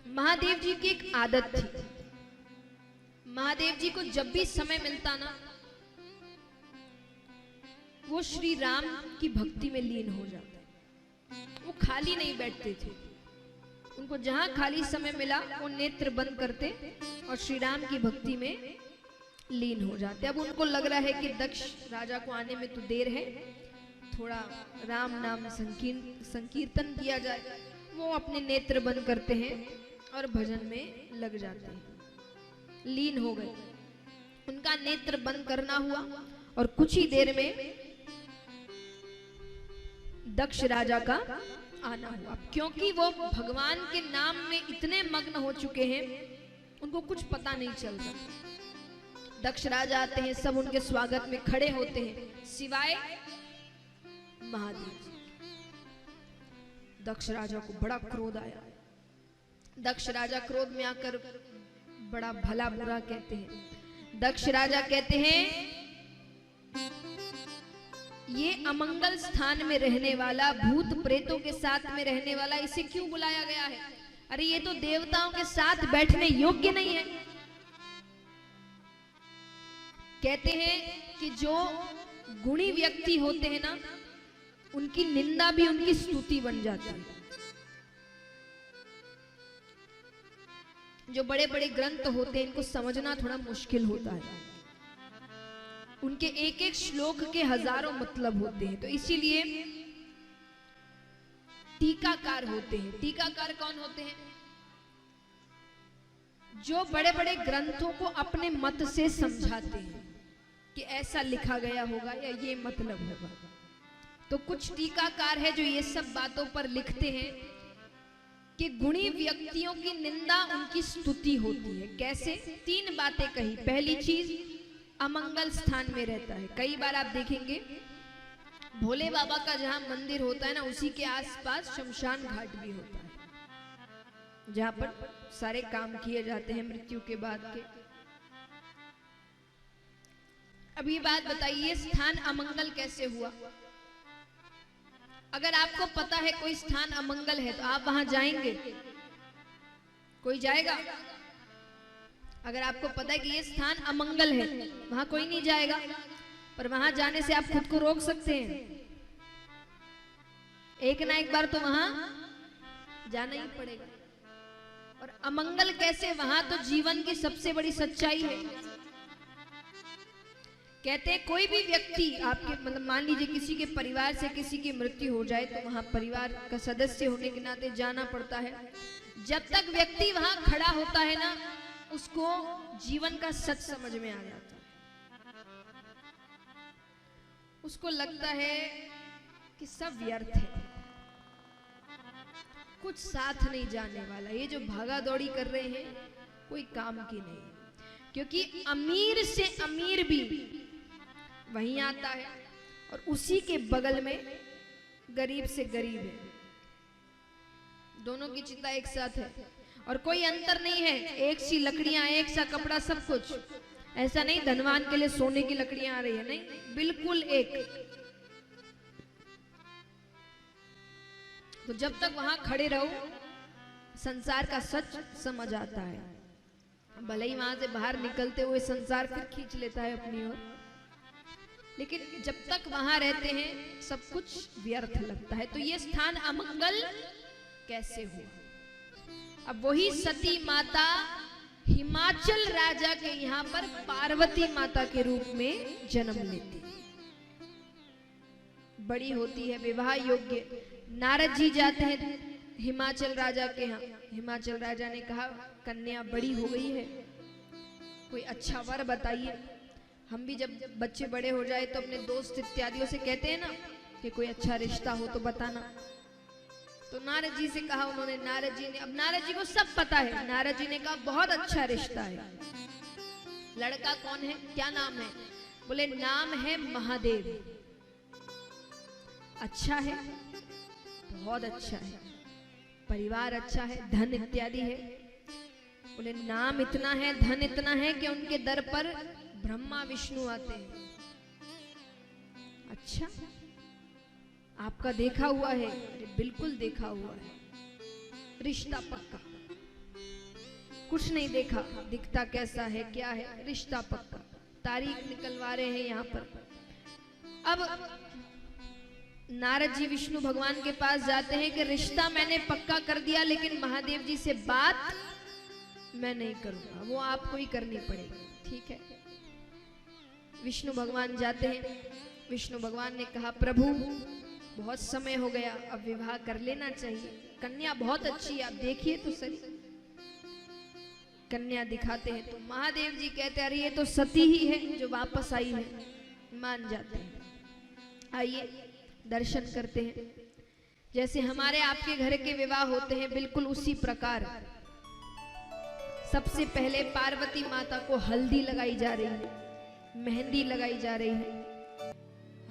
महादेव जी की एक आदत थी, महादेव जी को जब भी समय मिलता ना, वो श्री राम की भक्ति में लीन हो जाते। वो खाली नहीं बैठते थे, उनको जहां खाली समय मिला वो नेत्र बंद करते और श्री राम की भक्ति में लीन हो जाते। अब उनको लग रहा है कि दक्ष राजा को आने में तो देर है, थोड़ा राम नाम संकीर्तन किया जाए। वो अपने नेत्र बंद करते हैं और भजन में लग जाते हैं, लीन हो गए। उनका नेत्र बंद करना हुआ और कुछ ही देर में दक्ष राजा का आना हुआ। क्योंकि वो भगवान के नाम में इतने मग्न हो चुके हैं, उनको कुछ पता नहीं चलता। दक्ष राजा आते हैं, सब उनके स्वागत में खड़े होते हैं सिवाय महादेव जी। दक्ष राजा को बड़ा क्रोध आया। दक्ष राजा क्रोध में आकर बड़ा भला बुरा कहते हैं। दक्ष राजा कहते हैं, ये अमंगल स्थान में रहने वाला, भूत प्रेतों के साथ में रहने वाला, इसे क्यों बुलाया गया है? अरे ये तो देवताओं के साथ बैठने योग्य नहीं है। कहते हैं कि जो गुणी व्यक्ति होते हैं ना, उनकी निंदा भी उनकी स्तुति बन जाती है। जो बड़े बड़े ग्रंथ होते हैं, इनको समझना थोड़ा मुश्किल होता है। उनके एक एक श्लोक के हजारों मतलब होते हैं, तो इसीलिए टीकाकार होते हैं। टीकाकार कौन होते हैं? जो बड़े बड़े ग्रंथों को अपने मत से समझाते हैं कि ऐसा लिखा गया होगा या ये मतलब होगा। तो कुछ टीकाकार है जो ये सब बातों पर लिखते हैं कि गुणी व्यक्तियों की निंदा उनकी स्तुति होती है। कैसे? 3 बातें कही। पहली चीज, अमंगल स्थान में रहता है। कई बार आप देखेंगे भोले बाबा का जहां मंदिर होता है ना, उसी के आसपास शमशान घाट भी होता है, जहां पर सारे काम किए जाते हैं मृत्यु के बाद के। अब ये बात बताइए, स्थान अमंगल कैसे हुआ? अगर आपको पता है कोई स्थान अमंगल है तो आप वहां जाएंगे? कोई जाएगा? अगर आपको पता है कि ये स्थान अमंगल है, वहां कोई नहीं जाएगा। पर वहां जाने से आप खुद को रोक सकते हैं। एक ना एक बार तो वहां जाना ही पड़ेगा। और अमंगल कैसे? वहां तो जीवन की सबसे बड़ी सच्चाई है। कहते हैं कोई भी व्यक्ति आपके, मतलब मान लीजिए किसी के परिवार से किसी की मृत्यु हो जाए तो वहां परिवार का सदस्य होने के नाते जाना पड़ता है। जब तक व्यक्ति वहां खड़ा होता है ना, उसको जीवन का सच समझ में आ जाता है। उसको लगता है कि सब व्यर्थ है, कुछ साथ नहीं जाने वाला, ये जो भागा दौड़ी कर रहे हैं कोई काम की नहीं। क्योंकि अमीर से अमीर भी वहीं आता है और उसी के बगल में गरीब से गरीब है। दोनों की चिता एक साथ है और कोई अंतर नहीं है। एक सी लकड़ियां, एक सा कपड़ा, सब कुछ। ऐसा नहीं धनवान के लिए सोने की लकड़ियां आ रही है, नहीं, बिल्कुल एक। तो जब तक वहां खड़े रहो, संसार का सच समझ आता है। भले ही वहां से बाहर निकलते हुए संसार फिर खींच लेता है अपनी ओर, लेकिन जब तक वहां रहते हैं सब कुछ व्यर्थ लगता है। तो ये स्थान अमंगल कैसे हुआ? अब वही सती माता हिमाचल राजा के यहाँ पर पार्वती माता के रूप में जन्म लेती, बड़ी होती है, विवाह योग्य। नारद जी जाते हैं हिमाचल राजा के यहाँ। हिमाचल राजा ने कहा कन्या बड़ी हो गई है, कोई अच्छा वर बताइए। हम भी जब बच्चे बड़े हो जाए तो अपने दोस्त इत्यादियों से कहते हैं ना कि कोई अच्छा रिश्ता हो तो बताना। तो नारद जी से कहा उन्होंने, नारद जी ने, अब नारद जी को सब पता है, नारद जी ने कहा बहुत अच्छा रिश्ता है। लड़का कौन है, क्या नाम है? बोले नाम है महादेव। अच्छा है, बहुत अच्छा है, परिवार अच्छा है, धन इत्यादि है। बोले नाम इतना है, धन इतना है कि उनके दर पर ब्रह्मा विष्णु आते हैं। अच्छा, आपका देखा हुआ है? अरे बिल्कुल देखा हुआ है, रिश्ता पक्का। कुछ नहीं देखा, दिखता कैसा है, क्या है, रिश्ता पक्का। तारीख निकलवा रहे हैं यहाँ पर। अब नारद जी विष्णु भगवान के पास जाते हैं कि रिश्ता मैंने पक्का कर दिया, लेकिन महादेव जी से बात मैं नहीं करूंगा, वो आपको ही करनी पड़ेगी। ठीक है। विष्णु भगवान जाते हैं। विष्णु भगवान ने कहा प्रभु बहुत समय हो गया, अब विवाह कर लेना चाहिए, कन्या बहुत अच्छी है, आप देखिए तो सही। कन्या दिखाते हैं तो महादेव जी कहते अरे ये तो सती ही है जो वापस आई है। मान जाते हैं। आइए दर्शन करते हैं। जैसे हमारे आपके घर के विवाह होते हैं बिल्कुल उसी प्रकार सबसे पहले पार्वती माता को हल्दी लगाई जा रही है, मेहंदी लगाई जा रही है।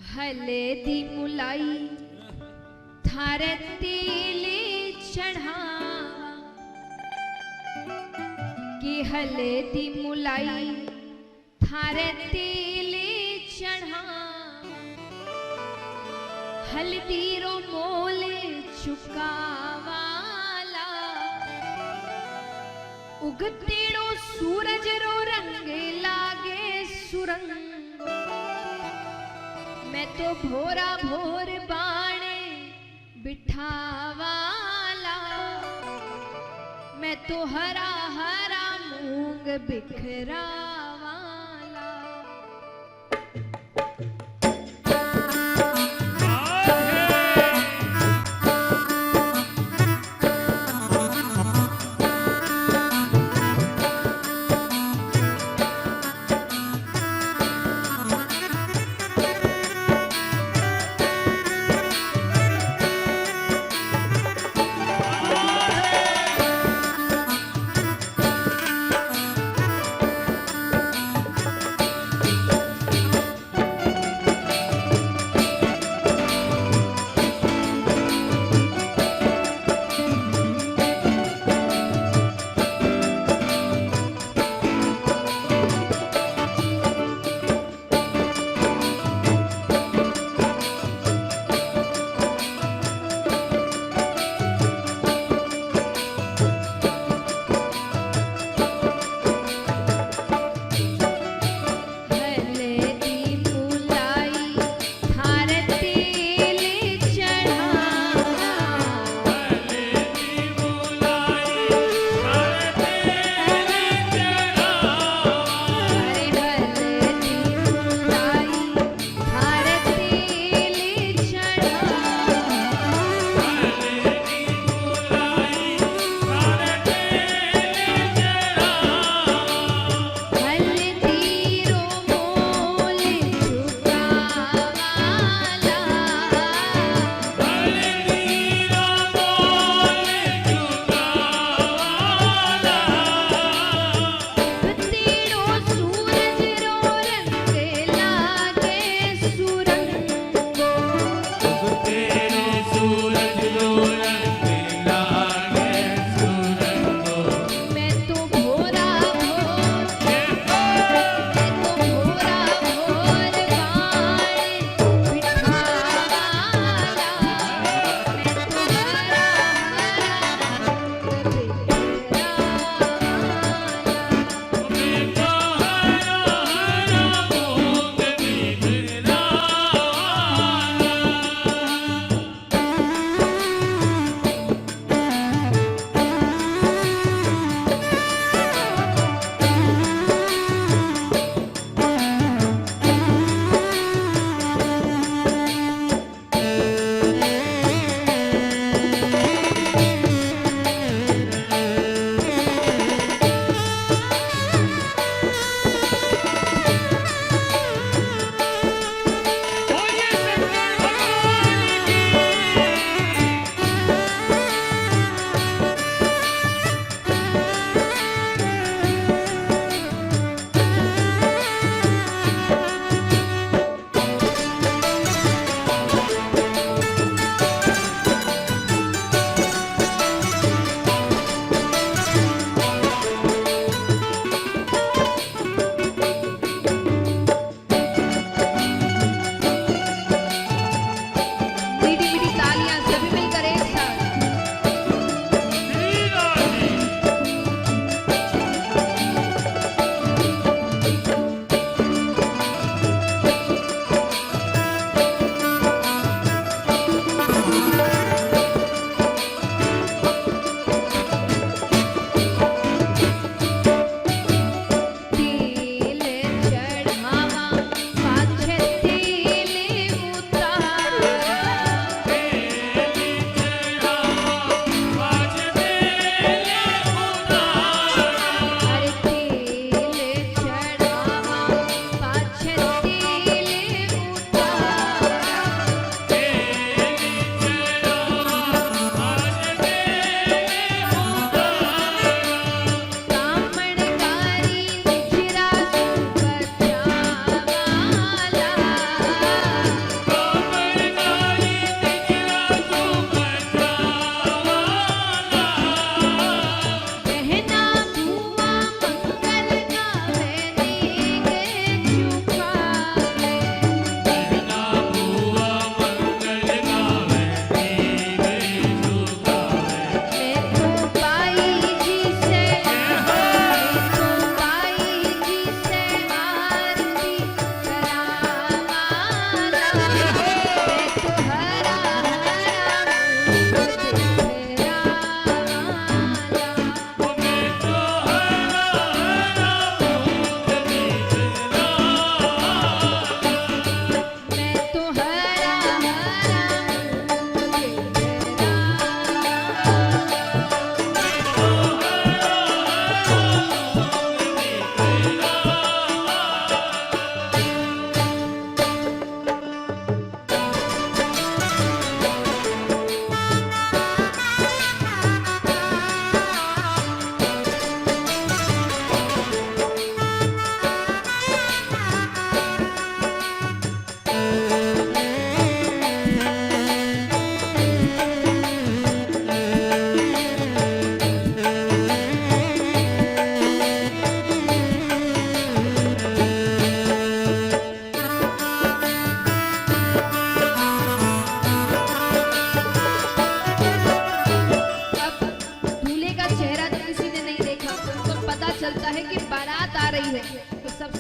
हल्दी मुलाई थारे तेले चढ़ा कि हल्दी मुलाई थारे तेले चढ़ा, हल्दी रो मोले चुकावाला, उगतेड़ो सूरज रो रंग लागे सुरंग, मैं तो भोरा भोर बाणे बिठावाला, मैं तो हरा हरा मूंग बिखरा वाला।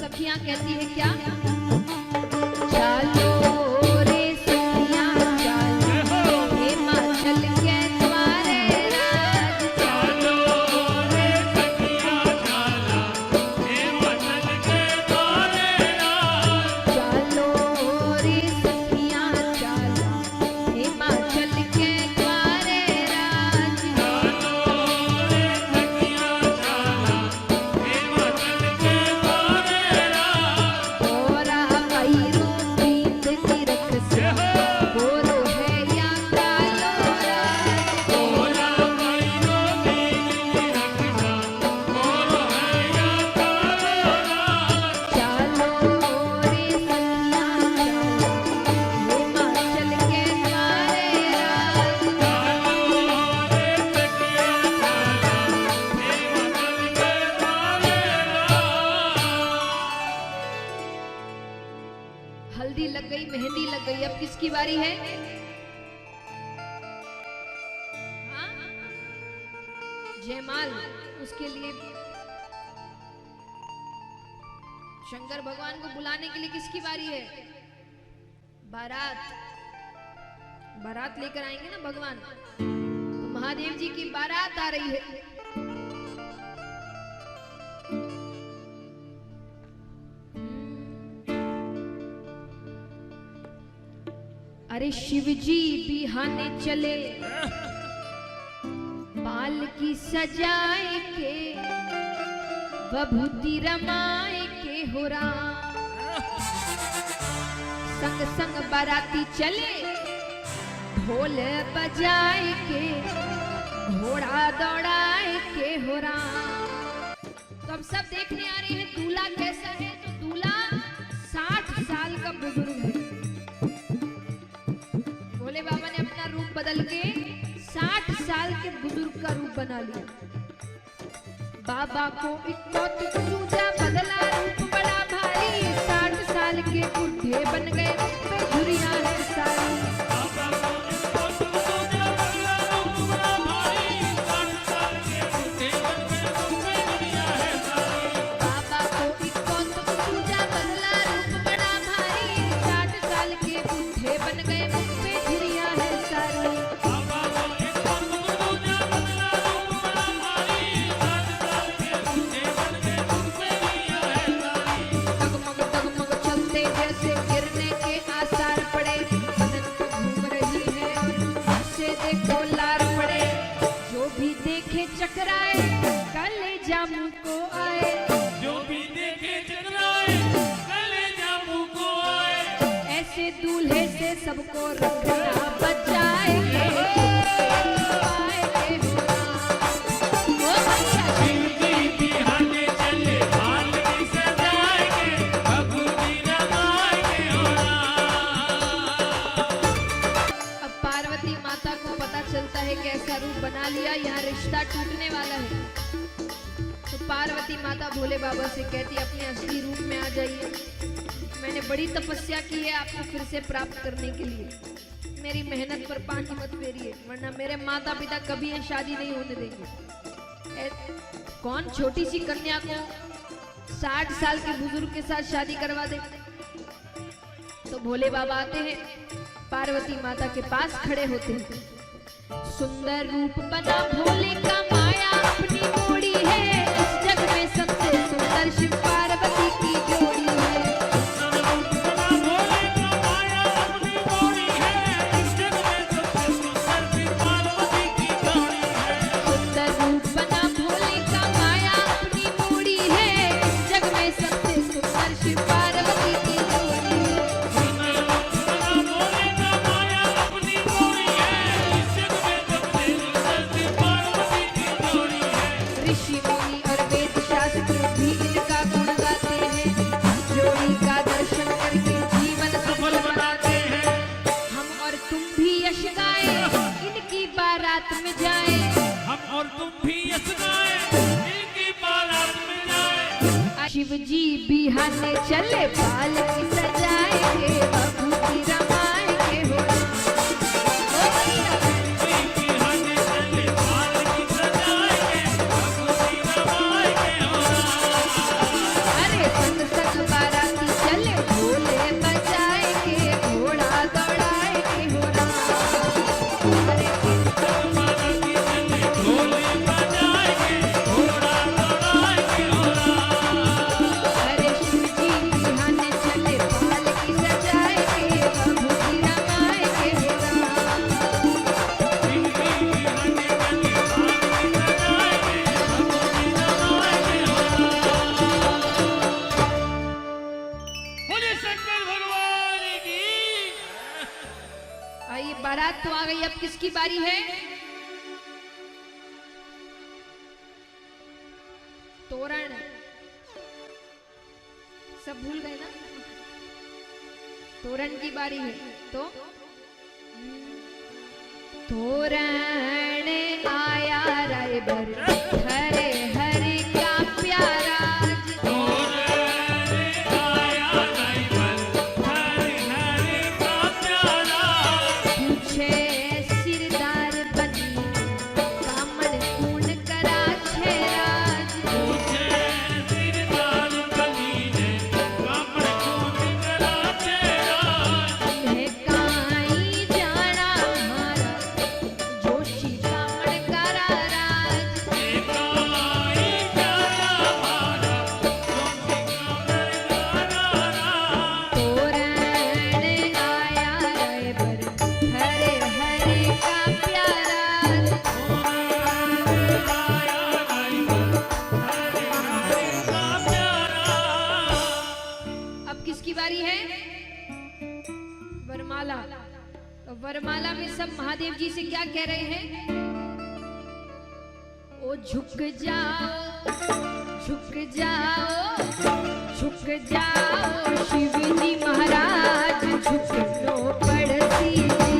सखियां कहती है क्या, चलो रे सखियां चलो हिमाचल के द्वारे राज, चलो रे सखिया चला हिमाचल के द्वारे राज, चलो रे सखियां चलो हिमाचल के द्वारे राज, चलो रे सखिया चला हिमाचल के द्वारे राज, गोरा भैरू पीत तीरथ से गोरो है या कालो राज, गोरा भाईरो दीन रखना गोरो है या कालो राज, चलो रे सखियां चलो हिमाचल के द्वारे राज, चलो रे सखिया चला हिमाचल के द्वारे राज। हल्दी लग गई, मेहंदी लग गई, अब किसकी बारी है? हाँ? जयमाल, उसके लिए शंकर भगवान को बुलाने के लिए किसकी बारी है? बारात, बारात लेकर आएंगे ना भगवान, तो महादेव जी की बारात आ रही है। अरे शिव जी बिहाने चले बाल की सजाए के, बभूति रमाए के हो राम, संग संग बाराती चले ढोल बजाए के, घोड़ा दौड़ाए के हो राम। तो अब सब देखने आ रहे हैं दूल्हा कैसा है, तो दूल्हा 60 साल का बुजुर्ग है। भोले बाबा ने अपना रूप बदल के 60 साल के बुजुर्ग का रूप बना लिया। बाबा को इकलौती सूझा बदला रूप बड़ा भारी, 60 साल के बुढ़े बन गए पे झुरिया है सारी। बाबा को इसको सूझा बदला रूप बड़ा भारी, 60 साल के बूढ़े बन गए मुझ पे दुनिया है सारी। बाबा को इकलौती सूझा बदला रूप बड़ा भारी, 60 साल के बुढ़े बन गए मुझ पे झुरिया है सारी। बाबा को इसको सूझा बदला रूप बड़ा भारी, 60 साल के बूढ़े बन गए मुझ पे दुनिया है सारी। डगमग डगमग चलते जैसे गिरने के आसार पड़े, बदन पे घूम रही है से देखो लार पड़े, जो भी देखे चकराए कलेजा मुंह को आए, जो भी देखे चकराए कलेजा मुंह को आए, ऐसे दूल्हे से सबको रखना बचाए के पाए के हो राम। ओ भैया शिव जी बिहाने चले भाल की सजाएंगे, भभूति रमाएंगे हो राम। अब पार्वती माता को पता चलता है कि ऐसा रूप बना लिया, यहाँ रिश्ता टूटने वाला है। तो पार्वती माता भोले बाबा से कहती अपने असली रूप में आ जाइए, मैंने बड़ी तपस्या की है आपको फिर से प्राप्त करने के लिए, मेरी मेहनत पर पानी मत फेरिए वरना मेरे माता पिता कभी ये शादी नहीं होने देंगे। कौन छोटी सी कन्या को 60 साल के बुजुर्ग के साथ शादी करवा दे? तो भोले बाबा आते हैं, पार्वती माता के पास खड़े होते हैं। सुंदर रूप बना भोले का माया अपनी मोड़ी है, इस जग में सबसे सुंदर शिव पार्वती की जोड़ी है। बना भोले का माया अपनी मोड़ी है, इस जग में सबसे सुंदर शिव पार्वती की जोड़ी है। सुंदर रूप बना भोले का माया अपनी मोड़ी है, इस जग में सबसे सुंदर शिव पार्वती की जोड़ी है। सुंदर रूप बना भोले का माया अपनी मोड़ी है, इस जग में सबसे सुंदर शिव पार्वती की जोड़ी है। ऋषि मुनि और वेद शास्त्र भी इनका गुण गाते हैं, जोड़ी का दर्शन करके जीवन सफल बनाते हैं। हम और तुम भी यश गाए इनकी बारात में जाए, हम और तुम भी यश गाएं, इनकी बारात में जाएं। शिव जी बिहाने चले बाल की सजाएंगे, बभूति रमाएंगे हो राम। ओ भैया बिहाने चले बाल की सजाएंगे, भभूति रमाएंगे हो राम। अरे संग संग बारात तो आ गई, अब किसकी बारी है? तोरण। सब भूल गए ना? तोरण की बारी है। तो तोरण आया रायबर, हरे हरे क्या प्यारा। पूछे सिरदार बनी, कामन कून करा छेराज। तुम्हें काई जाना हमारा, जोशी कामन करा राज। तोरण आया रायबर, हरे हरे का प्यारा। अब किसकी बारी है? वरमाला। तो वरमाला में सब महादेव जी से क्या कह रहे हैं? ओ झुक जाओ, झुक जाओ, झुक जाओ शिव जी महाराज, झुक लो पड़सी जी।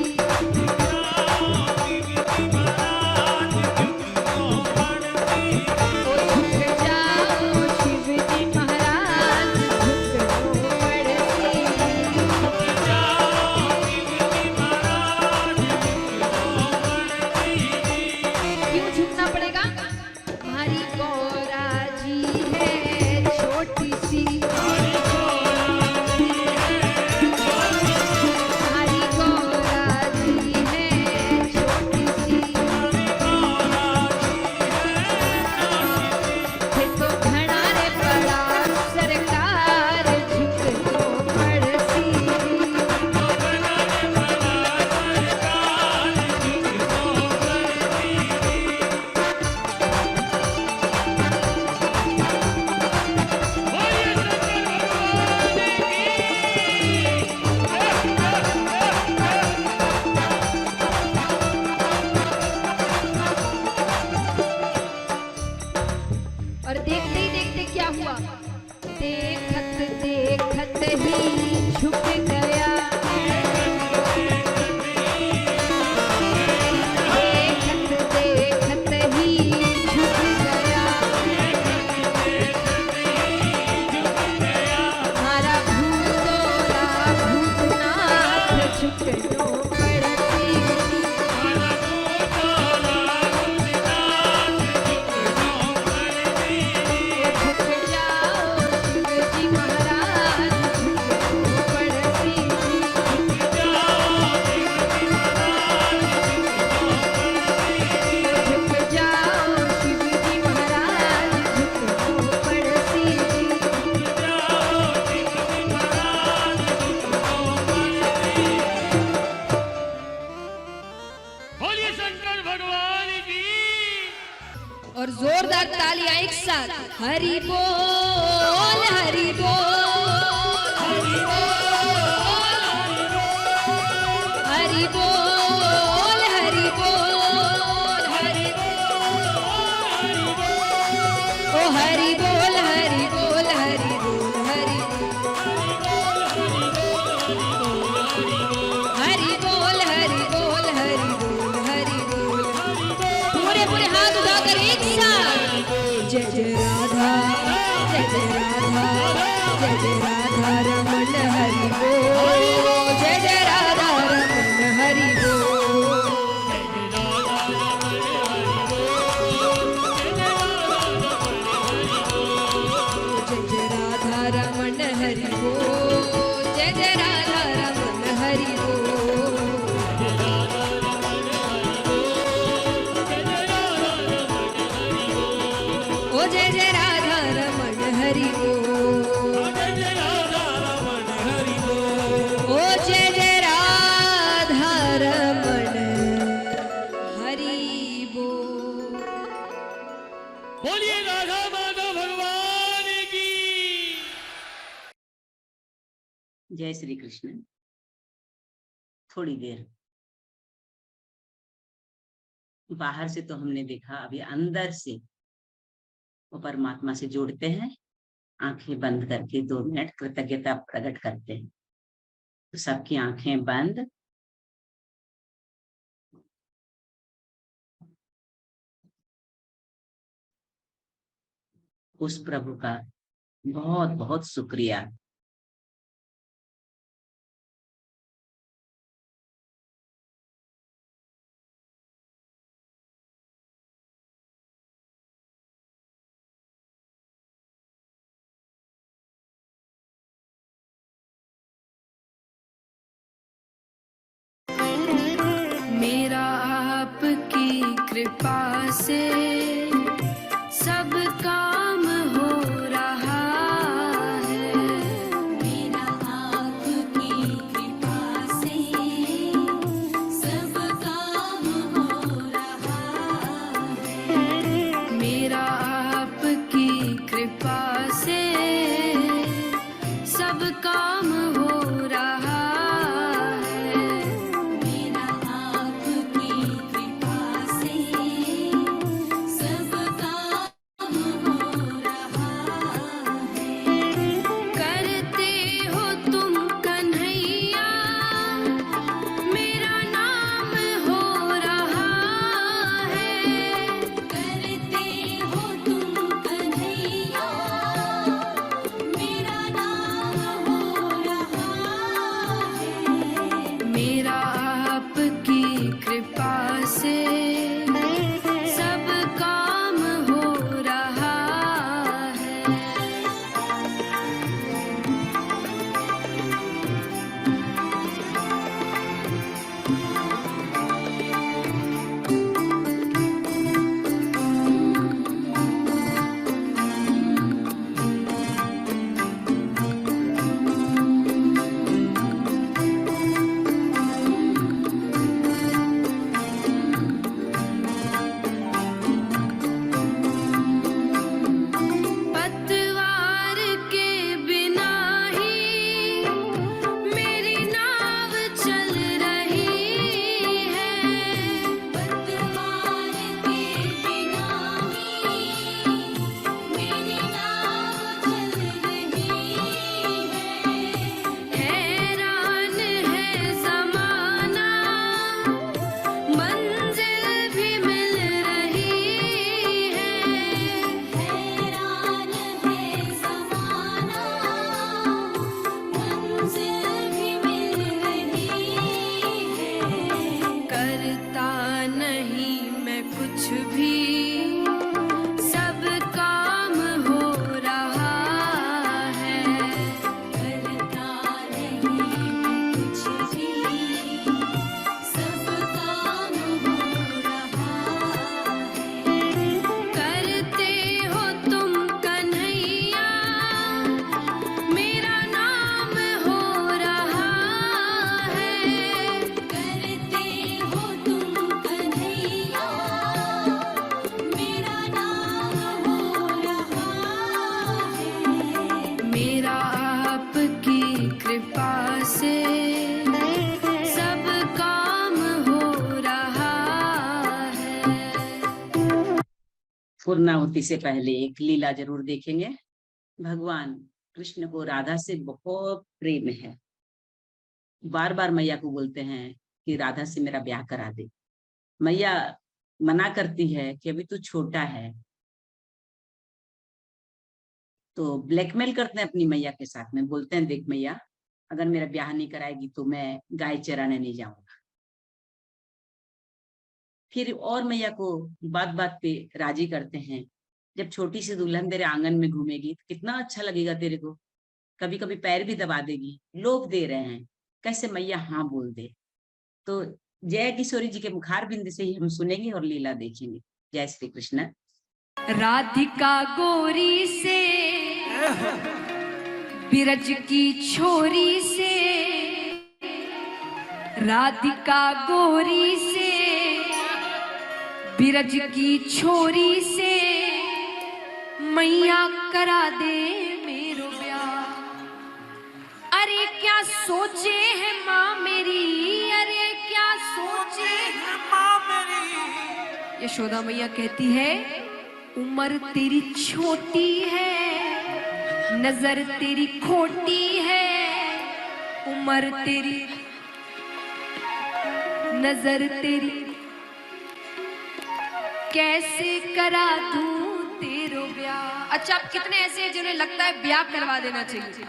ओ झुक जाओ शिव जी महाराज, झुक लो पड़सी जी। क्यों झुकना पड़ेगा? हमारी गौरा जी है छोटी सी, हमारी गौरा जी है छोटी सी। ये तो घना रे बड़ा सरकार, झुक लो पड़सी। और देखते ही देखते क्या हुआ? देखत देखत ही झुक गया, देखत देखत ही झुक गया। हमारा भूतोरा भूतनाथ, झुक लो पड़सी। झुक जाओ शिव जी महाराज, झुक लो पड़सी। झुक जाओ शिव जी महाराज, झुक लो पड़सी। बोलिए शंकर भगवान की। और जोरदार तालियां एक साथ। हरि बोल, हरि बोल, हरि बोल, हरि बोल, हरि बोल, हरि बोल। ओ हरि बोल, हरि बोल, हरि बोल, हरि हरि बोल, हरि बोल, हरि बोल, हरि बोल। पूरे पूरे हाथ उठाकर एक साथ। जय जय राधा, जय जय राधा, जय जय राधा रमन हरि बोल, जय जय राधा रमन हरि बोल। जय जय राधा रमन हरि बोल, जय जय राधा रमन हरि बोल। ओ जय जय राधा रमन हरि बोल, ओ जय जय राधा रमन हरि बोल। बोलिए राधा माधव भगवान की। जय श्री कृष्ण। थोड़ी देर बाहर से तो हमने देखा, अभी अंदर से वो परमात्मा से जोड़ते हैं, आंखें बंद करके 2 मिनट कृतज्ञता प्रकट करते हैं। तो सबकी आंखें बंद। उस प्रभु का बहुत बहुत शुक्रिया। मेरा आपकी कृपा से सब काम हो रहा है। मेरा आपकी कृपा से सब काम हो रहा है। मेरा आपकी कृपा से सब काम हो रहा है। मेरा आपकी कृपा से सब काम हो रहा है। करते हो तुम कन्हैया, मेरा नाम हो रहा है। करते हो तुम कन्हैया, मेरा नाम हो रहा है। मेरा आपकी कृपा से सब काम हो रहा है। पतवार के बिना ही मेरी नाव चल रही है। पतवार के बिना ही मेरी नाव चल रही है। हैरान है ज़माना, मंजिल भी मिल रही है। हैरान है ज़माना, मंजिल भी मिल रही है। करता नहीं मैं कुछ भी, सब काम हो रहा है। करता नहीं मैं कुछ भी, सब काम हो रहा है। करते हो तुम कन्हैया, मेरा नाम हो रहा है। करते हो तुम कन्हैया, मेरा नाम हो रहा है। मेरा आपकी कृपा से सब काम हो रहा है। पूर्णाहुति से पहले एक लीला जरूर देखेंगे। भगवान कृष्ण को राधा से बहुत प्रेम है। बार बार मैया को बोलते हैं कि राधा से मेरा ब्याह करा दे। मैया मना करती है कि अभी तू छोटा है। तो ब्लैकमेल करते हैं अपनी मैया के साथ में, बोलते हैं देख मैया, अगर मेरा ब्याह नहीं कराएगी तो मैं गाय चराने नहीं जाऊंगा। फिर और मैया को बात बात पे राजी करते हैं। जब छोटी सी दुल्हन तेरे आंगन में घूमेगी तो कितना अच्छा लगेगा तेरे को, कभी कभी पैर भी दबा देगी, लोग दे रहे हैं, कैसे मैया हाँ बोल दे। तो जय किशोरी जी के मुखार बिंद से ही हम सुनेंगे और लीला देखेंगे। जय श्री कृष्ण। राधिका गोरी से, बिरज की छोरी से, राधिका गोरी से, बिरज की छोरी से, मैया करा दे मेरो ब्याह। अरे क्या सोचे है माँ मेरी, अरे क्या सोचे है माँ मेरी यशोदा मैया कहती है उम्र तेरी छोटी है, नजर तेरी खोटी है, उम्र तेरी नजर तेरी, कैसे करा दूं तेरो ब्याह। अच्छा, अब कितने ऐसे हैं जिन्हें लगता है ब्याह करवा देना चाहिए,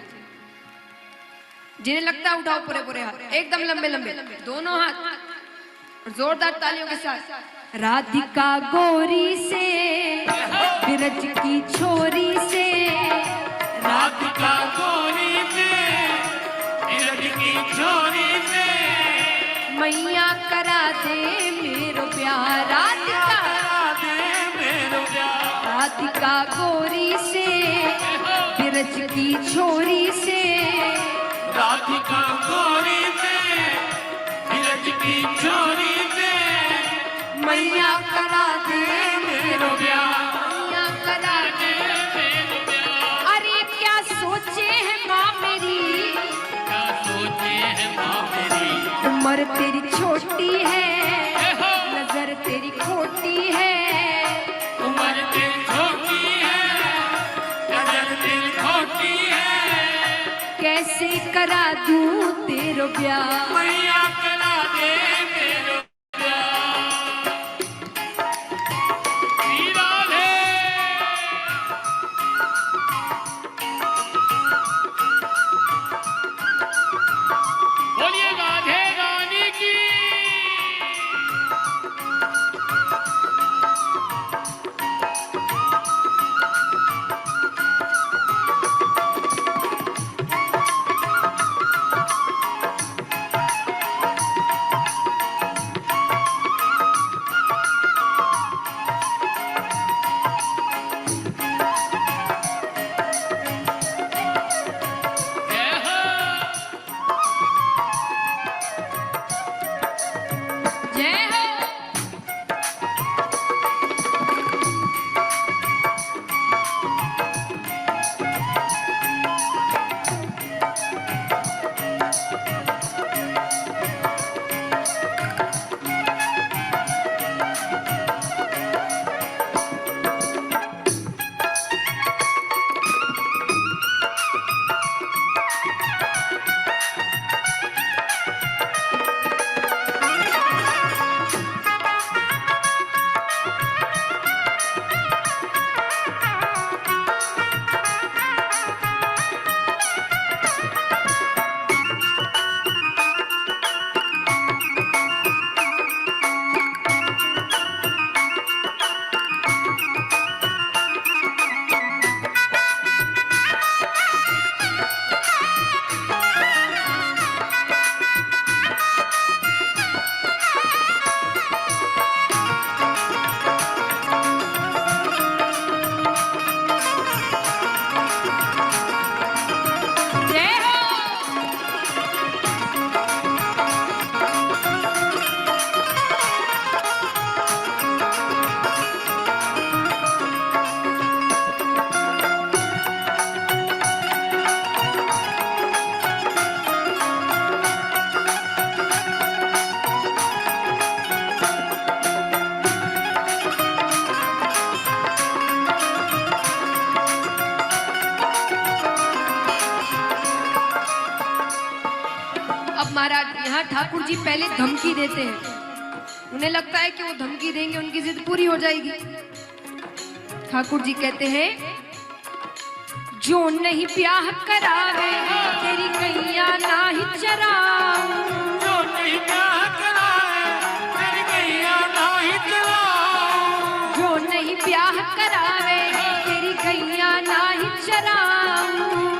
जिन्हें लगता है उठाओ पूरे पूरे हाथ, एकदम लंबे लंबे दोनों हाथ और जोरदार तालियों के साथ। राधिका गोरी से, बिरज की छोरी से, राधिका गोरी से, बिरज की छोरी से, मैया करा दे मेरो प्यार। राधिका दे मेरो प्यार। राधिका गोरी से, बिरज की छोरी से, राधिका गोरी से, बिरज की छोरी से, मैया करा दे मेरो प्यार। मैया करा दे। अरे क्या सोचे है माँ मेरी, क्या सोचे है माँ मेरी, उम्र तेरी छोटी है, नजर तेरी खोटी है, उम्र तेरी छोटी है, नजर तेरी खोटी है, कैसे करा दूं तेरो ब्याह। मैया करा दे मेरो प्यार। श्री राधे। बोलिए राधे रानी की। जय हो। जय हो। जय हो। अब महाराज यहाँ ठाकुर जी पहले धमकी देते हैं, उन्हें लगता है कि वो धमकी देंगे उनकी जिद पूरी हो जाएगी। ठाकुर जी कहते हैं जो नहीं ब्याह करावे तेरी कैया ना ही चराऊं, जो नहीं ब्याह कराए, तेरी कैया ना ही चराऊं। जो नहीं ब्याह करावे तेरी कैया ना ही चराऊं,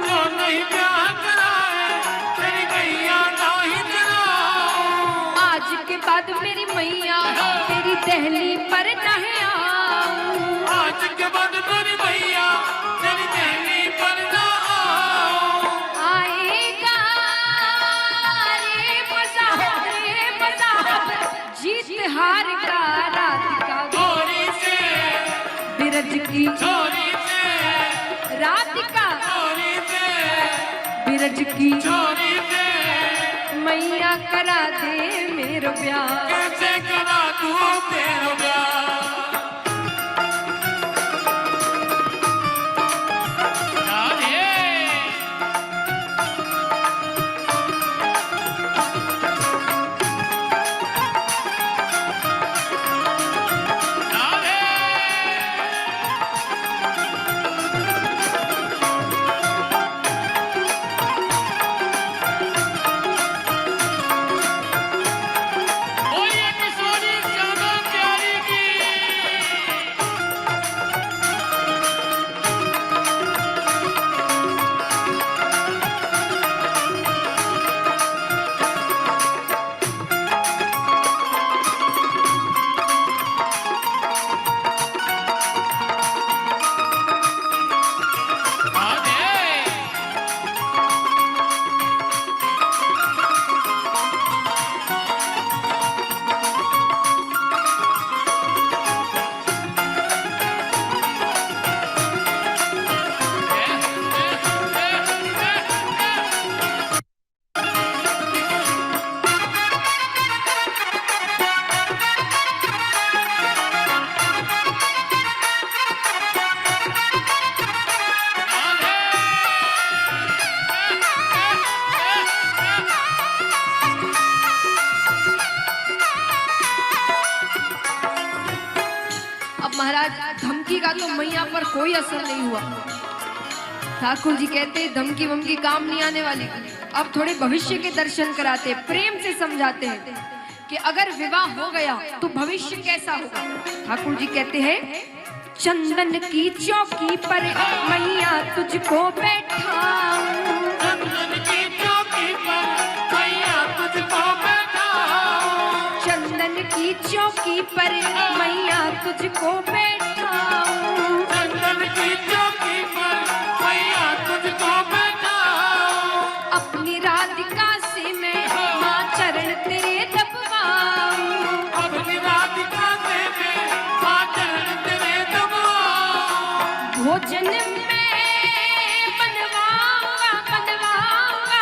जो नहीं ब्याह कराए, तेरी कैया ना ही चराऊं। आज के बाद मेरी मैया तेरी दहली पर नहीं आऊं, आज के बाद तेरी मैया तेरी दहली पर ना आऊं। आएगा रे मजा जीत हार का राधिका गोरी से, बिरज की छोरी से, राधिका गोरी से, बिरज की छोरी से, मैया करा दे मेरो ब्याह। कैसे करा दूं तेरा प्यार। राधे राधे बोलिए किशोरी श्यामा प्यारी की। राधे अब महाराज धमकी का तो मैया पर कोई असर नहीं हुआ। ठाकुर जी कहते हैं धमकी वमकी काम नहीं आने वाली। अब थोड़े भविष्य के दर्शन कराते, प्रेम से समझाते हैं कि अगर विवाह हो गया तो भविष्य कैसा होगा। ठाकुर जी कहते हैं चंदन की चौकी पर मैया तुझको बैठाऊं, चंदन की चौकी पर मैया तुझको बैठाऊं। चंदन की चौकी पर मैया तुझको बैठाऊं, चंदन की चौकी पर मैया तुझको बैठाऊं। अपनी राधिका से मैं माँ चरण तेरे दबवाऊं, अपनी राधिका से मैं माँ चरण तेरे दबाऊं। भोजन में बनवाऊंगा बनवाऊंगा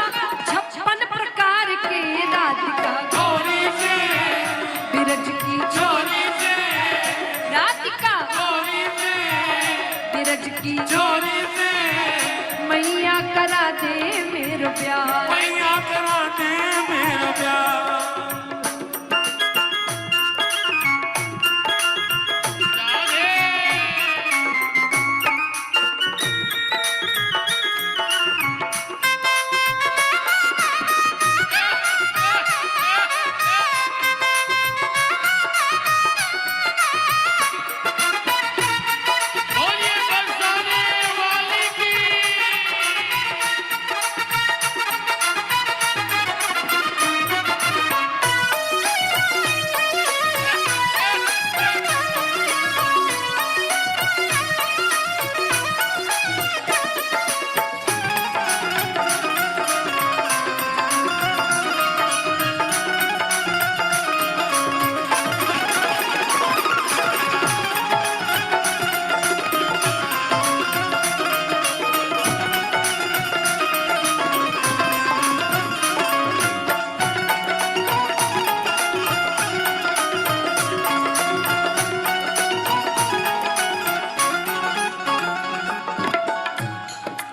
56 प्रकार के राधिका चोरी से बिरज की चोरी से राधिका चोरी से बिरज की चोरी से मैया करा दे मेरो प्यार। मैया करा दे मेरा प्यार। बोलिए बरसाने वाली की।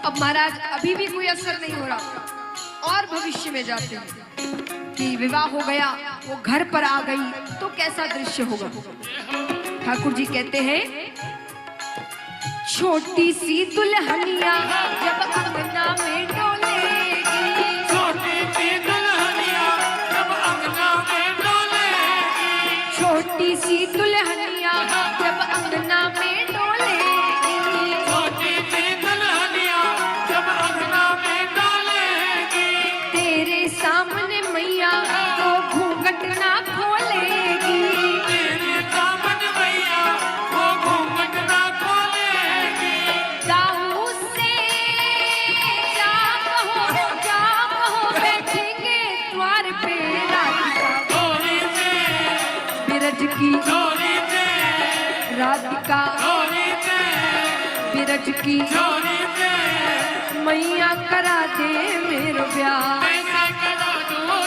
अब महाराज अभी भी कोई असर नहीं हो रहा और भविष्य में जाते हैं कि विवाह हो गया, वो घर पर आ गई तो कैसा दृश्य होगा। ठाकुर जी कहते हैं छोटी सी दुल्हनिया जब अंगना में डोलेगी, छोटी सी दुल्हनिया जब अंगना में डोलेगी। छोटी सी दुल्हनिया जब अंगना में डोलेगी, छोटी सी दुल्हनिया जब अंगना में डोलेगी। तेरे सामने मैया वो घूंघट ना खोलेगी, तेरे दामन मैया वो घूंघट ना खोलेगी। दाऊ से जाग हो बैठेंगे द्वार पे राधिका, चोरी से बिरज की चोरी से राधिका, चोरी से बिरज की चोरी से मैया करा दे मेरो ब्याह। कैसा करा दूं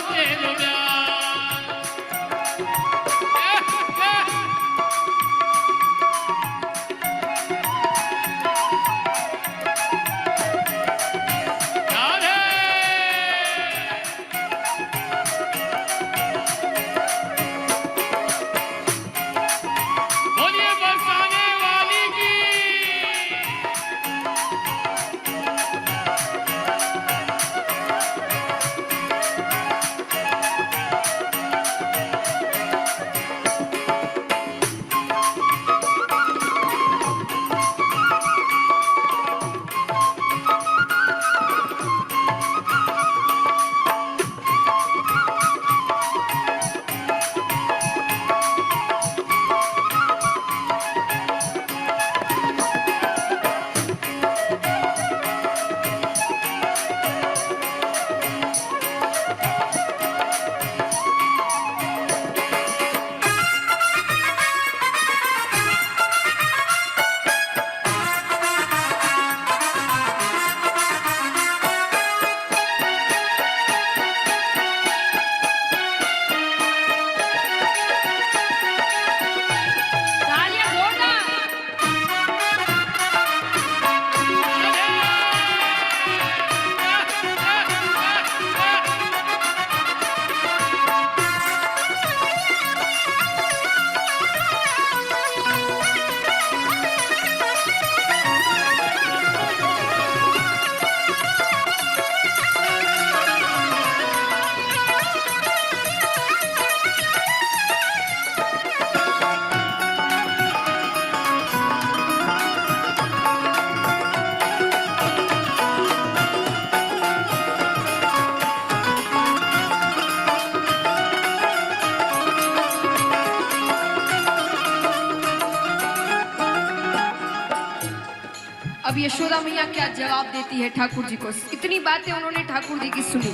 यशोदा मैया क्या जवाब देती है ठाकुर जी को। इतनी बातें उन्होंने ठाकुर जी की सुनी।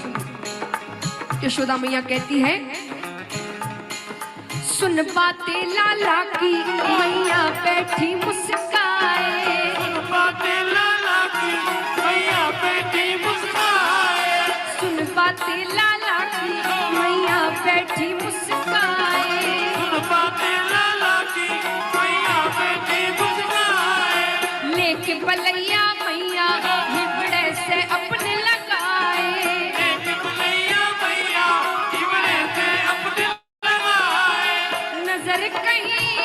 यशोदा मैया कहती है, सुन बातें लाला की मैया बैठी मुस्काए, सुन बातें लाला की मैया बैठी मुस्काए, सुन बातें लाला की मैया बैठी मुस्काए, सुन बातें लाला की मैया बैठी मुस्काए, लेके बलैया मैया हिबड़े से अपने लगाए, एक बुलैया मैया हिबड़े से अपने लगाए, नजर कहीं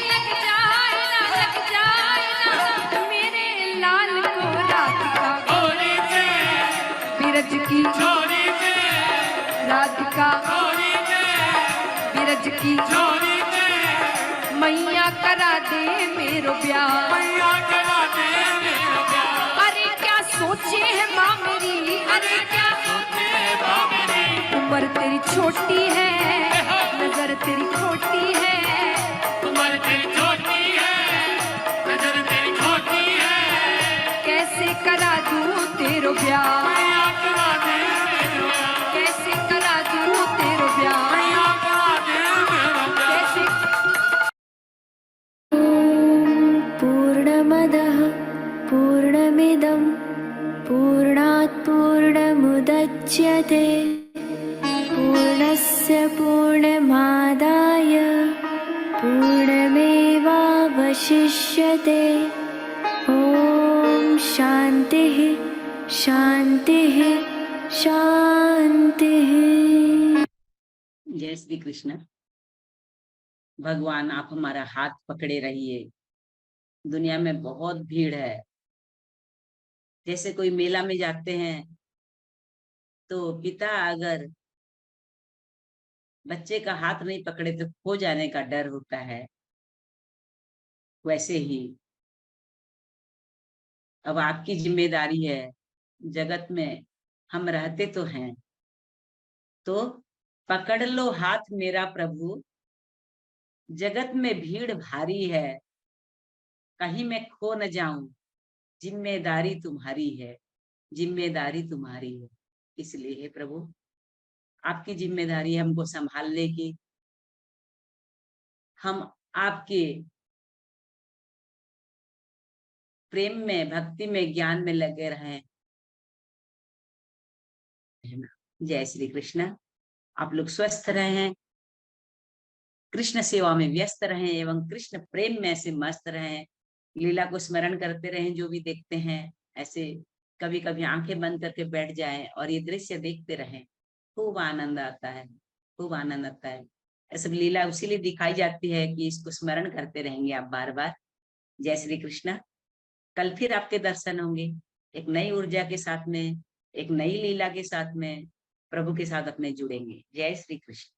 लग जाए ना मेरे लाल को राधिका, छोरी से बिरज की छोरी से राधिका, छोरी से बिरज की छोरी से मैया करा दे मेरो ब्याह। मैया करा दे मेरा प्यार, अरे क्या सोचे है माँ मेरी, अरे क्या सोचे बाबरी, उम्र तेरी छोटी है, नजर तेरी खोटी है, उम्र तेरी छोटी है, नजर तेरी खोटी है, कैसे करा दूँ तेरो ब्याह, मैया करा दे मेरा प्यार, कैसे करा दूँ तेरो ब्याह, मैया करा दे मेरा प्यार। कैसे। पूर्णमदः पूर्णमिदं पूर्णात् पूर्णमुदच्यते पूर्णस्य पूर्णमादाय पूर्णमेवावशिष्यते। ॐ शान्तिः शान्तिः शान्तिः। जय श्री कृष्ण। भगवान आप हमारा हाथ पकड़े रहिए। दुनिया में बहुत भीड़ है। जैसे कोई मेला में जाते हैं तो पिता अगर बच्चे का हाथ नहीं पकड़े तो खो जाने का डर होता है, वैसे ही अब आपकी जिम्मेदारी है। जगत में हम रहते तो हैं, तो पकड़ लो हाथ मेरा प्रभु, जगत में भीड़ भारी है, कहीं मैं खो न जाऊं, जिम्मेदारी तुम्हारी है, जिम्मेदारी तुम्हारी है। इसलिए हे प्रभु, आपकी जिम्मेदारी है हमको संभालने की। हम आपके प्रेम में, भक्ति में, ज्ञान में लगे रहें। जय श्री कृष्ण। आप लोग स्वस्थ रहें, कृष्ण सेवा में व्यस्त रहें एवं कृष्ण प्रेम में ऐसे मस्त रहें। लीला को स्मरण करते रहें। जो भी देखते हैं ऐसे कभी कभी आंखें बंद करके बैठ जाएं और ये दृश्य देखते रहें। खूब आनंद आता है, खूब आनंद आता है। ऐसे लीला उसीलिए दिखाई जाती है कि इसको स्मरण करते रहेंगे आप बार बार। जय श्री कृष्ण। कल फिर आपके दर्शन होंगे एक नई ऊर्जा के साथ में, एक नई लीला के साथ में, प्रभु के साथ अपने जुड़ेंगे। जय श्री कृष्ण।